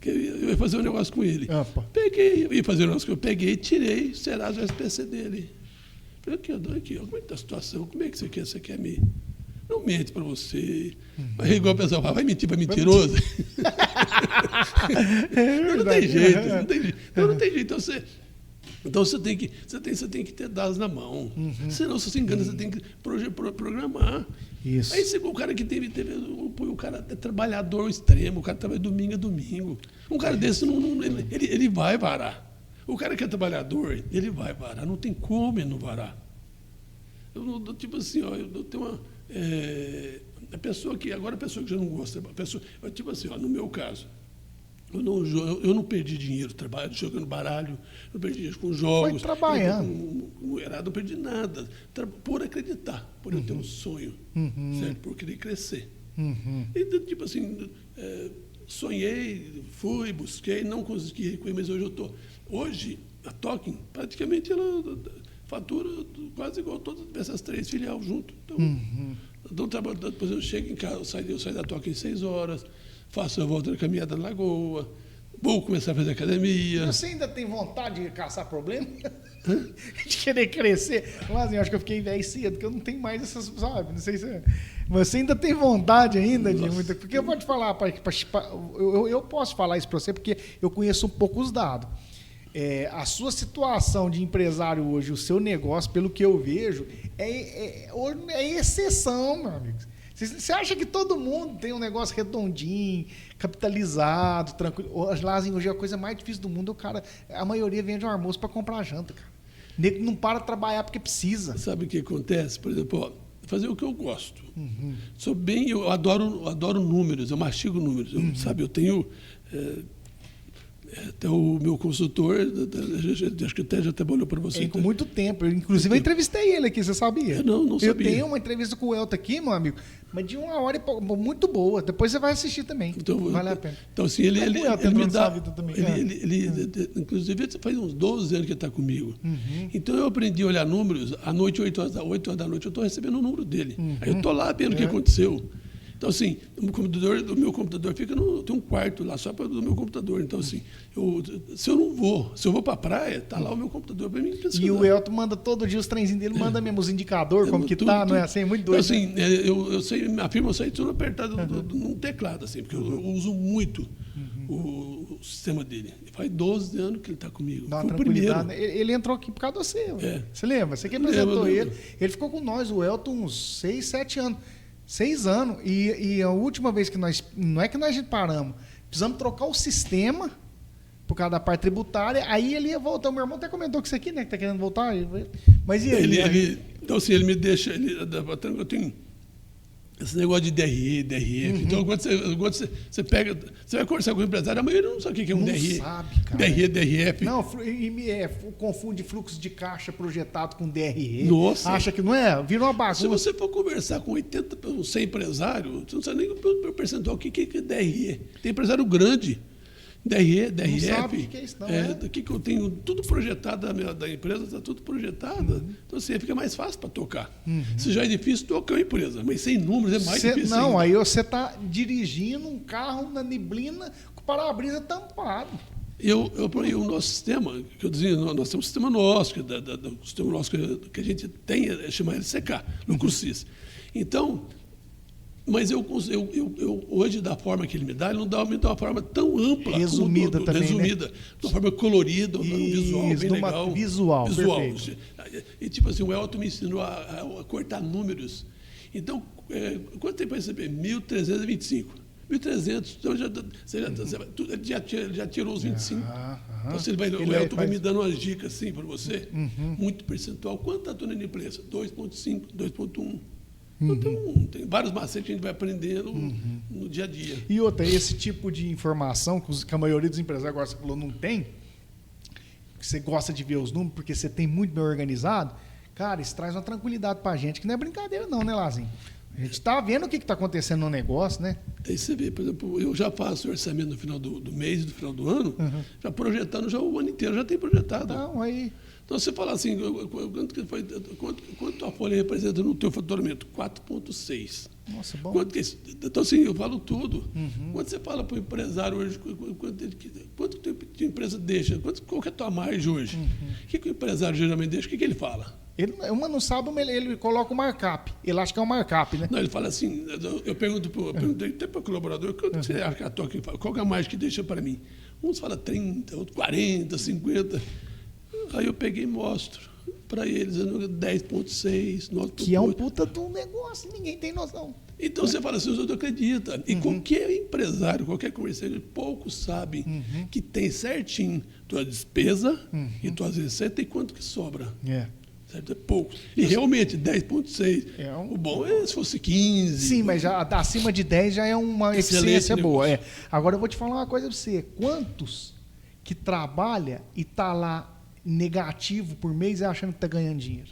que eu ia fazer um negócio com ele. Eu ia fazer um negócio que eu peguei e tirei o Serasa SPC dele. Falei, aqui, ó, como é que está a situação? Como é que você quer me... Não mente para você. Mas igual o pessoal fala, vai mentir para mentiroso? Não tem jeito. Não tem jeito. Então você tem que ter dados na mão. Senão, se você engana, você tem que programar. Isso. Aí o cara que o cara é trabalhador extremo, o cara trabalha domingo a domingo. Um cara desse, ele vai varar. O cara que é trabalhador, ele vai varar. Não tem como ele não varar. Tipo assim, ó, eu tenho uma... a pessoa que já não gosta, tipo assim, ó, no meu caso, eu não perdi dinheiro jogando baralho, não perdi dinheiro com jogos. Foi trabalhando. Não perdi nada. Por acreditar, por eu ter um sonho, certo? Por querer crescer. E, tipo assim, sonhei, fui, busquei, não consegui recolher, mas hoje eu estou. Hoje, a Toque, praticamente, ela fatura quase igual todas essas 3 filiais junto. Então, Então, depois eu chego em casa, eu saio da toca em 6 horas, faço a volta da caminhada na lagoa, vou começar a fazer academia. Você ainda tem vontade de caçar problema? De querer crescer? Mas eu acho que eu fiquei velho cedo, porque eu não tenho mais essas, sabe? Não sei se... Você ainda tem vontade ainda de muita... Porque eu vou te falar, eu posso falar isso para você, porque eu conheço um pouco os dados. A sua situação de empresário hoje, o seu negócio, pelo que eu vejo, é exceção, meu amigo. Você acha que todo mundo tem um negócio redondinho, capitalizado, tranquilo? Hoje a coisa mais difícil do mundo, a maioria vende um almoço para comprar janta, cara. Nego não para de trabalhar porque precisa. Sabe o que acontece? Por exemplo, fazer o que eu gosto. Eu adoro números, eu mastigo números. Eu tenho... até o meu consultor, acho que até já trabalhou para você. Com muito tempo. Inclusive, eu entrevistei ele aqui, você sabia? Não sabia. Eu tenho uma entrevista com o Elton aqui, meu amigo, mas de 1 hora muito boa. Depois você vai assistir também. Vale a pena. Então, assim, ele me dá... Inclusive, faz uns 12 anos que ele está comigo. Então, eu aprendi a olhar números. À noite, 8 horas da noite, eu estou recebendo o número dele. Aí eu estou lá vendo o que aconteceu. Então, assim, o meu computador fica tem um quarto lá só do meu computador. Então, assim, se eu vou para a praia, tá lá o meu computador para mim. E o Elton manda todo dia os trenzinhos dele, manda mesmo os indicadores, como que tá, não é assim? É muito doido. Então, assim, eu sei, afirmo, eu sei tudo apertado num teclado, assim, porque eu uso muito o sistema dele. Faz 12 anos que ele está comigo. Dá uma tranquilidade. Ele entrou aqui por causa de você. Você lembra? Você que apresentou ele. Ele ficou com nós, o Elton, uns 6, 7 anos. 6 anos. E a última vez que não é que nós paramos, precisamos trocar o sistema por causa da parte tributária, aí ele ia voltar. O meu irmão até comentou que isso aqui, né, que tá querendo voltar. Mas e aí? Então, assim, ele me deixa... eu tenho esse negócio de DRE, DRF. Então, quando você pega... Você vai conversar com o empresário, a maioria não sabe o que é um DRE. Não sabe, cara. DRE, DRF. Não, confunde fluxo de caixa projetado com DRE. Nossa. Acha que não é? Vira uma bagunça. Se você for conversar com 100 empresários, você não sabe nem o percentual. O que é DRE? Tem empresário grande. DRE, DRF. Não sabe o que é isso, não. Daqui que eu tenho tudo projetado da empresa, está tudo projetado. Então, assim, fica mais fácil para tocar. Se já é difícil tocar uma empresa, mas sem números é mais difícil. Não, aí você está dirigindo um carro na neblina com o para-brisa tampado. O nosso sistema, que eu dizia, nós temos um sistema nosso, o sistema nosso que a gente tem é chamar LCK, no CURSIS. Então, mas eu hoje, da forma que ele me dá, ele não dá de uma forma tão ampla. Resumida também, resumida, de uma forma colorida, visual, bem legal. Visual. E tipo assim, o Elton me ensinou a cortar números. Então, quanto tempo vai receber? 1.325. 1.300, então ele já tirou os 25. Então, o Elton vai me dando umas dicas assim para você, muito percentual. Quanto está a tua inadimplência? 2,5, 2,1. Então, tem vários macetes que a gente vai aprendendo no dia a dia. E outra, esse tipo de informação que a maioria dos empresários, agora você falou, não tem, que você gosta de ver os números porque você tem muito bem organizado, cara, isso traz uma tranquilidade para a gente, que não é brincadeira não, né, Lazinho? A gente está vendo o que está acontecendo no negócio, né? Aí você vê, por exemplo, eu já faço orçamento no final do mês e no final do ano, já projetando já o ano inteiro, já tem projetado. Não, aí... Então, você fala assim, quanto a folha representa no teu faturamento? 4,6. Nossa, bom. Quanto que é isso? Então, assim, eu falo tudo. Quando você fala para o empresário hoje, quanto a empresa deixa? Qual que é a tua margem hoje? O que o empresário geralmente deixa? O que ele fala? Uma não sabe, ele coloca o markup. Ele acha que é um markup, né? Não, ele fala assim, eu perguntei até para o colaborador, quanto você acha que a toque fala? Qual que é a margem que deixa para mim? Uns falam 30, outros 40, 50. Aí eu peguei e mostro para eles, 10,6, 9,8. Que é um puta de um negócio, ninguém tem noção. Então você fala assim, os outros acreditam. E qualquer empresário, qualquer comerciante, poucos sabem que tem certinho tua despesa e tuas receitas e quanto que sobra. Certo? É pouco. E realmente, 10,6. O bom é se fosse 15. Sim, mas já acima de 10 já é uma eficiência boa. Agora eu vou te falar uma coisa para você. Quantos que trabalha e tá lá negativo por mês achando que está ganhando dinheiro?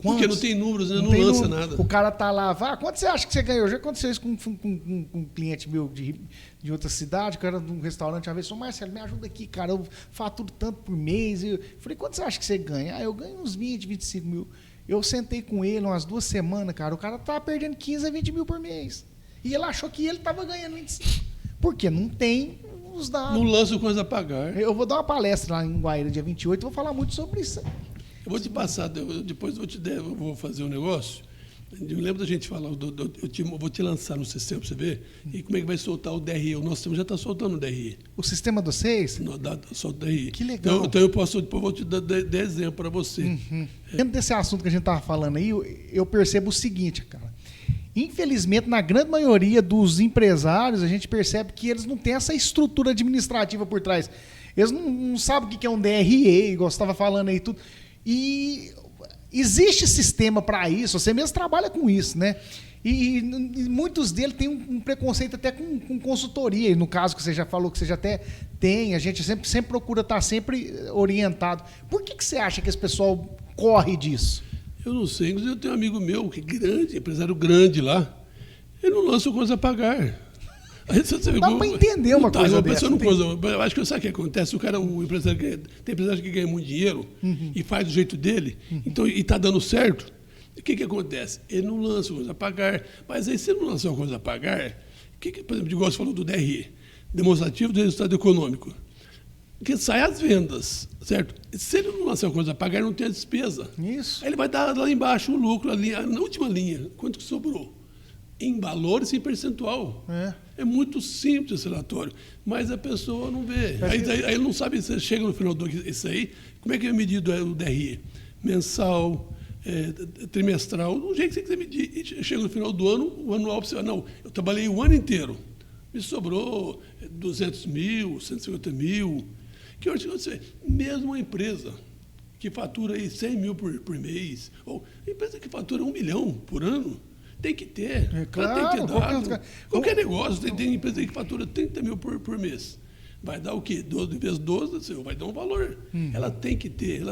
Porque não tem números, né? Não lança nada. O cara tá lá, quanto você acha que você ganhou? Já aconteceu isso com um cliente meu de outra cidade, que era de um restaurante, uma vez, ô Marcelo, me ajuda aqui, cara, eu faturo tanto por mês. Eu falei, quanto você acha que você ganha? Eu ganho uns 20, 25 mil. Eu sentei com ele umas 2 semanas, cara. O cara tava perdendo 15 a 20 mil por mês. E ele achou que ele tava ganhando 25. Porque não tem os dados. Não lança coisa a pagar. Eu vou dar uma palestra lá em Guaíra, dia 28, e vou falar muito sobre isso. Eu vou te passar, depois eu vou fazer um negócio. Eu lembro da gente falar, eu vou te lançar no sistema para você ver, e como é que vai soltar o DRI. O nosso sistema já está soltando o DRI. O sistema do 6? Solta o DRI. Que legal. Então eu posso, depois vou te dar exemplo para você. Dentro desse assunto que a gente estava falando aí, eu percebo o seguinte, cara. Infelizmente, na grande maioria dos empresários, a gente percebe que eles não têm essa estrutura administrativa por trás. Eles não sabem o que é um DRE, igual você estava falando aí tudo. E existe sistema para isso, você mesmo trabalha com isso, né? E muitos deles têm um preconceito até com consultoria, e no caso que você já falou, que você já até tem, a gente sempre procura estar sempre orientado. Por que você acha que esse pessoal corre disso? Eu não sei, inclusive eu tenho um amigo meu, que é grande, empresário grande lá, ele não lança coisa a pagar. Dá para entender uma coisa dessa. Eu acho que sabe o que acontece? O empresário tem empresário que ganha muito dinheiro e faz do jeito dele, então, e está dando certo. O que acontece? Ele não lança coisa a pagar, mas aí se ele não lançar uma coisa a pagar, por exemplo, igual você falou do DRE, demonstrativo do resultado econômico, que sai as vendas, certo? Se ele não lançar uma coisa a pagar, ele não tem a despesa. Isso. Aí ele vai dar lá embaixo o lucro, ali, na última linha, quanto que sobrou? Em valores e em percentual. É muito simples esse relatório, mas a pessoa não vê. Aí ele não sabe, você chega no final do isso aí, como é que é medido o DRE? Mensal, trimestral, do jeito que você quiser medir. E chega no final do ano, o anual, você fala, não, eu trabalhei o ano inteiro, me sobrou 200 mil, 150 mil. Que hoje você, mesmo uma empresa que fatura aí 100 mil por mês, ou empresa que fatura 1 milhão por ano, tem que ter. Claro, tem que ter dado. Qualquer negócio, tem empresa que fatura 30 mil por mês. Vai dar o quê? 12 vezes 12, vai dar um valor. Ela tem que ter,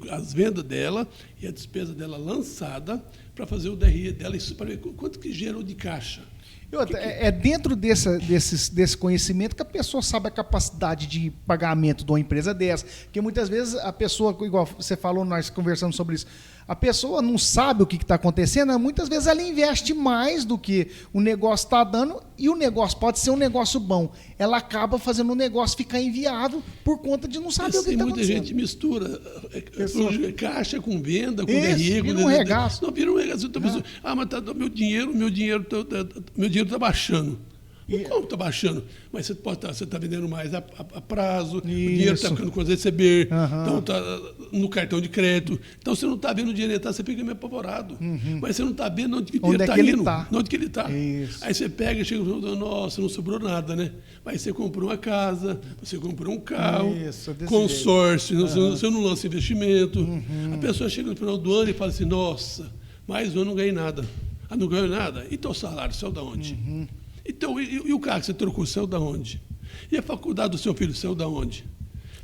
as vendas dela e a despesa dela lançada para fazer o DRE dela, isso para ver quanto que gerou de caixa. É dentro desse conhecimento que a pessoa sabe a capacidade de pagamento de uma empresa dessa. Porque muitas vezes a pessoa, igual você falou, nós conversamos sobre isso, a pessoa não sabe o que está acontecendo, muitas vezes ela investe mais do que o negócio está dando, e o negócio pode ser um negócio bom. Ela acaba fazendo o negócio ficar inviável por conta de não saber o que está acontecendo. Muita gente mistura caixa com venda, com DRE. Vira um regaço. Não, vira um regaço. Mas meu dinheiro está baixando. Como está baixando? Mas você está vendendo mais a prazo, o dinheiro está ficando com receber, então está no cartão de crédito. Então você não está vendo o dinheiro entrar, você fica meio apavorado. Mas você não está vendo onde o dinheiro está indo, onde que ele está. Aí você pega e chega e fala, nossa, não sobrou nada, né? Mas você comprou uma casa, você comprou um carro, consórcio, você não lança investimento. A pessoa chega no final do ano e fala assim, nossa, mais um ano não ganhei nada. Não ganhou nada? E teu salário saiu da onde? Então, e o carro que você trocou saiu da onde? E a faculdade do seu filho saiu da onde?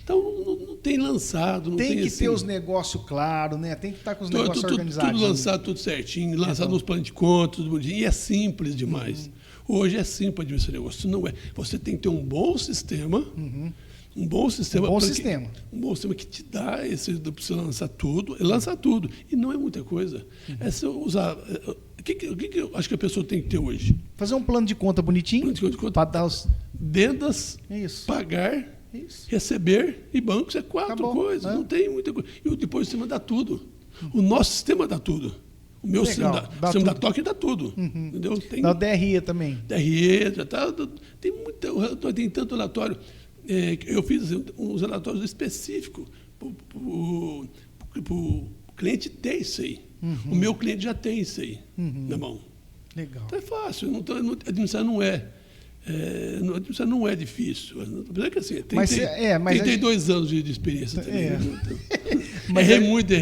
Então, não tem lançado. Não tem que assim, ter os negócios claros, né? Tem que estar com os negócios organizados. Tudo lançado, tudo certinho, lançado nos planos de conta, tudo bonitinho. E é simples demais. Hoje é simples de esse negócio. Não é. Você tem que ter um bom sistema. Um bom sistema. Um bom sistema que te dá para você lançar tudo. Lançar tudo. E não é muita coisa. É você usar. O que eu acho que a pessoa tem que ter hoje? Fazer um plano de conta bonitinho. Para dar os vendas, pagar, receber e bancos. É 4 coisas. Não tem muita coisa. E depois o sistema dá tudo. O nosso sistema dá tudo. O meu sistema da Toque dá tudo. Entendeu? Dá o DRE também. DRE, já está. Tem tanto relatório. Eu fiz uns relatórios específicos para o cliente ter isso aí. O meu cliente já tem isso aí na mão. Legal. Então é fácil. Administrar não é. Administrar não é difícil. Apesar que assim, tem 2 anos de experiência também. Errei muito.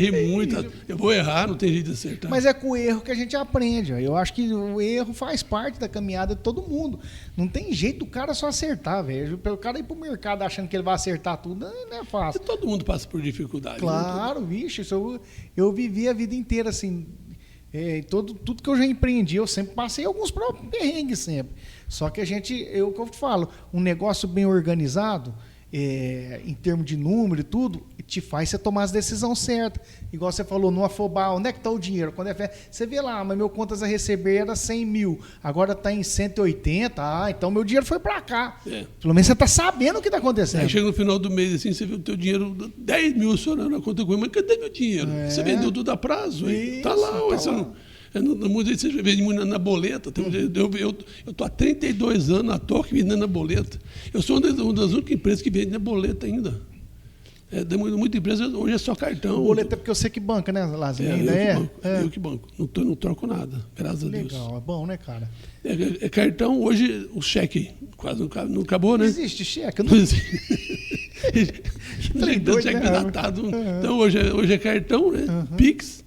Eu vou errar, não tem jeito de acertar. Mas é com o erro que a gente aprende. Eu acho que o erro faz parte da caminhada de todo mundo. Não tem jeito do cara só acertar, velho. Pelo cara ir pro mercado achando que ele vai acertar tudo, não é fácil. E todo mundo passa por dificuldade. Claro, bicho. Eu vivi a vida inteira assim. Tudo que eu já empreendi, eu sempre passei alguns perrengues sempre. Só que eu te falo, um negócio bem organizado, em termos de número e tudo, te faz você tomar as decisões certas. Igual você falou, no afobar, onde é que está o dinheiro? Quando você vê lá, mas meu contas a receber era 100 mil, agora está em 180, então meu dinheiro foi para cá. Pelo menos você está sabendo o que está acontecendo. Aí chega no final do mês, assim, você vê o teu dinheiro, 10 mil só na conta corrente, mas cadê meu dinheiro? Você vendeu tudo a prazo, está lá. Muitas vezes você vende muito na boleta. Eu estou há 32 anos na Toque vendendo na boleta. Eu sou uma das únicas empresas que vende na boleta ainda. Muita empresa hoje é só cartão. Boleta é porque eu sei que banca, né, Lazinho? Eu que banco. Não troco nada, graças a Deus. Legal, é bom, né, cara? Cartão, hoje o cheque quase não acabou, né? Não existe cheque? Não existe. Cheque datado. Então hoje é cartão, né? Pix.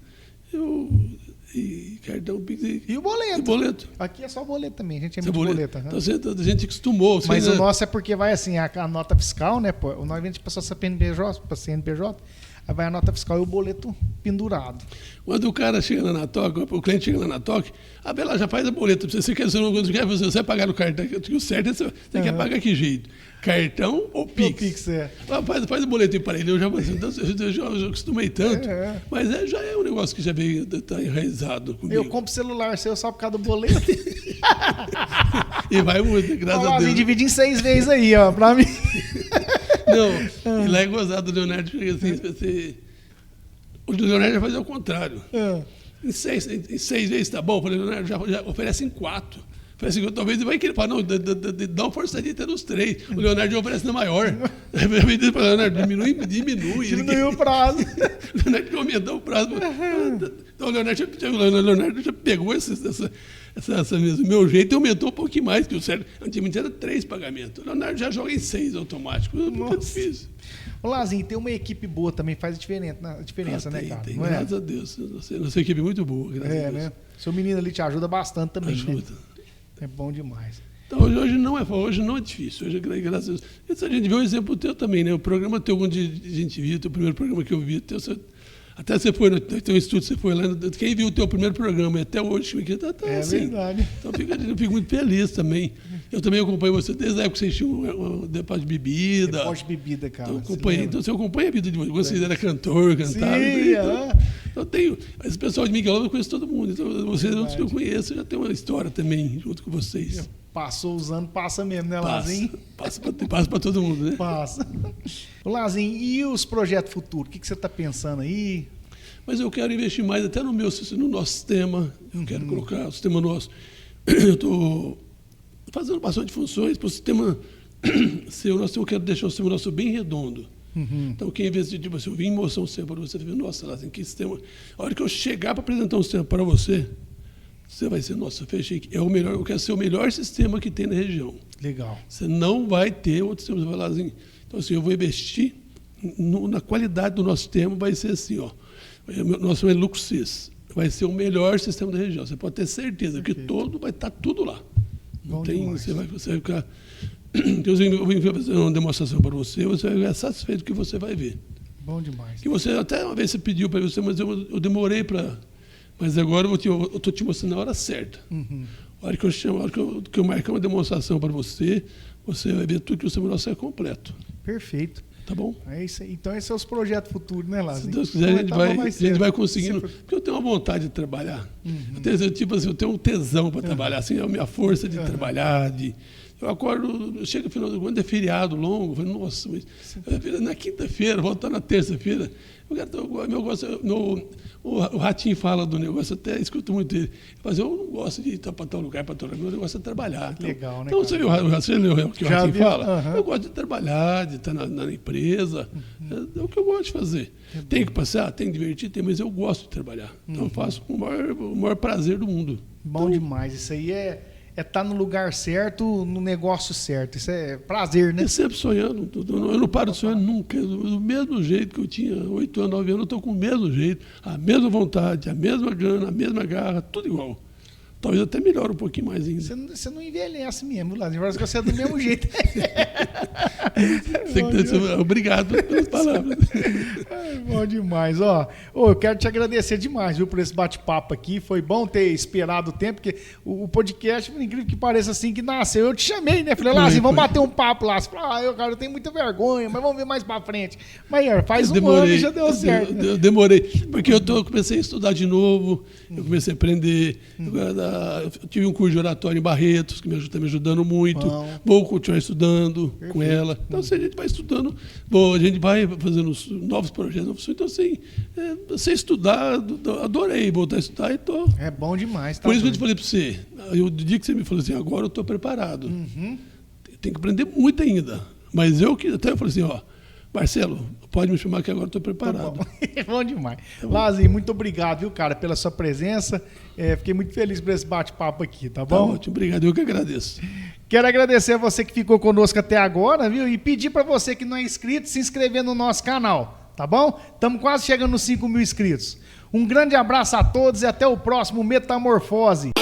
E cartão Pix e o boleto. boleto. Aqui é só boleto também, a gente é muito boleta. Então a gente acostumou. Mas o nosso é porque vai assim, a nota fiscal, né? Pô, nós vendemos para CNPJ, aí vai a nota fiscal e o boleto pendurado. Quando o cara chega lá na Toque, o cliente chega lá na Toque, a Bela já faz a boleta. Você quer você vai pagar no cartão, o certo é você quer pagar que jeito? Cartão ou Pix? O Pix, Faz o boletim para ele, eu já acostumei tanto. Mas já é um negócio que já veio, está enraizado comigo. Eu compro celular seu só por causa do boleto. E vai muito, graças a Deus. Divide em 6 vezes aí, ó, para mim. Não, e lá é gozado do Leonardo, porque assim, o Leonardo já fazia o contrário. Em 6 vezes tá bom, o Leonardo já oferece em 4. Falei assim, talvez ele vai querer falar, não, dá uma forçadinha até nos 3. O Leonardo já oferece na maior. O Leonardo diminui o prazo. O Leonardo quer aumentar o prazo. Então o Leonardo já pegou essa mesmo, meu jeito e aumentou um pouquinho mais, que o certo antigamente era 3 pagamentos. O Leonardo já joga em 6 automático. É muito difícil. Ô, Lazinho, ter uma equipe boa também faz diferença, né, cara? Tem, graças a Deus. Nossa equipe é muito boa, graças a Deus. Né? Seu menino ali te ajuda bastante também, ajuda. Né? É bom demais. Então, hoje não é difícil. Hoje, graças a Deus. Isso a gente vê o exemplo teu também, né? O programa teu, onde a gente viu, o primeiro programa que eu vi, até você foi, tem um estúdio, você foi lá, quem viu o teu primeiro programa, e até hoje, tá assim. Verdade. Então, eu fico muito feliz também. Eu também acompanho você desde a época que vocês tinham um depósito de bebida. Depósito de bebida, cara. Então, você acompanha a vida de vocês. Você era cantor, cantava. Então, tenho. Esse pessoal de Miguel, eu conheço todo mundo. Então, vocês, outros que eu conheço, eu já tenho uma história também, junto com vocês. Passou os anos, passa mesmo, né, Lazinho? Passa para todo mundo, né? Passa. Lazinho, e os projetos futuros? O que você está pensando aí? Mas eu quero investir mais até no nosso sistema. Eu quero colocar o sistema nosso. Eu estou fazendo bastante funções para o sistema ser o nosso. Eu quero deixar o sistema nosso bem redondo. Então, quem vê esse tipo assim, eu vim em moção sempre para você, nossa, Lazinho, que sistema. A hora que eu chegar para apresentar um sistema para você vai ser, nossa, fechei. O melhor, eu quero ser o melhor sistema que tem na região. Legal. Você não vai ter outro sistema. Você vai lá assim. Então, assim, eu vou investir na qualidade do nosso sistema, vai ser assim, ó. Nosso é LuxSys. Vai ser o melhor sistema da região. Você pode ter certeza que vai estar tudo lá. Não tem, você vai ficar. Eu vou fazer uma demonstração para você, você vai ficar satisfeito com o que você vai ver. Bom demais. Que você até uma vez você pediu para você, mas eu demorei para. Mas agora eu estou te mostrando na hora certa. A hora que eu chamo, a hora que eu marcar uma demonstração para você, você vai ver tudo que o sistema nosso é completo. Perfeito. Tá bom? É isso aí. Então, esses são os projetos futuros, né, Lazinho? Se Deus quiser, a gente vai conseguindo. Porque eu tenho uma vontade de trabalhar. Eu tenho um tesão para trabalhar. Assim, é a minha força de trabalhar. Eu acordo, chega no final do ano, é feriado longo. Eu falo, nossa, mas na quinta-feira, volto na terça-feira. O Ratinho fala do negócio, até escuto muito ele. Mas eu não gosto de ir para tal lugar, meu negócio é trabalhar. Então, legal, né? Então, você leu o que o Ratinho fala? Eu gosto de trabalhar, de estar na empresa. É o que eu gosto de fazer. Tem que passear, tem que divertir, mas eu gosto de trabalhar. Então, eu faço com o maior prazer do mundo. Bom demais. Isso aí é estar no lugar certo, no negócio certo. Isso é prazer, né? Eu sempre sonhando. Eu não paro de sonhar nunca. Do mesmo jeito que eu tinha 8 anos, 9 anos, eu estou com o mesmo jeito, a mesma vontade, a mesma gana, a mesma garra, tudo igual. Talvez até melhore um pouquinho mais ainda. Você não envelhece mesmo, Lazinho. Parece que você é do mesmo jeito. Obrigado pelas palavras. Bom demais, ó. Eu quero te agradecer demais, viu, por esse bate-papo aqui. Foi bom ter esperado o tempo, porque o podcast, por incrível que pareça, assim, que nasceu. Eu te chamei, né? Falei, Lazinho, vamos bater um papo lá. Você falou, cara, eu tenho muita vergonha, mas vamos ver mais pra frente. Mas, faz um ano e já deu certo. Eu demorei, porque eu comecei a estudar de novo, eu comecei a aprender. Eu tive um curso de oratório em Barretos, que está me ajudando muito. Vou continuar estudando com ela. Então, assim, a gente vai estudando, a gente vai fazendo novos projetos. Então, assim, você estudar, adorei voltar a estudar e tô. É bom demais. Tá. Por isso que eu te falei para você, o dia que você me falou assim, agora eu estou preparado. Tem que aprender muito ainda. Mas eu falei assim, Marcelo, pode me chamar que agora eu estou preparado. Tá bom demais. Lazinho, muito obrigado, viu, cara, pela sua presença. Fiquei muito feliz por esse bate-papo aqui, tá bom? Tá ótimo, obrigado, eu que agradeço. Quero agradecer a você que ficou conosco até agora, viu? E pedir para você que não é inscrito, se inscrever no nosso canal, tá bom? Estamos quase chegando nos 5.000 inscritos. Um grande abraço a todos e até o próximo Metamorfose.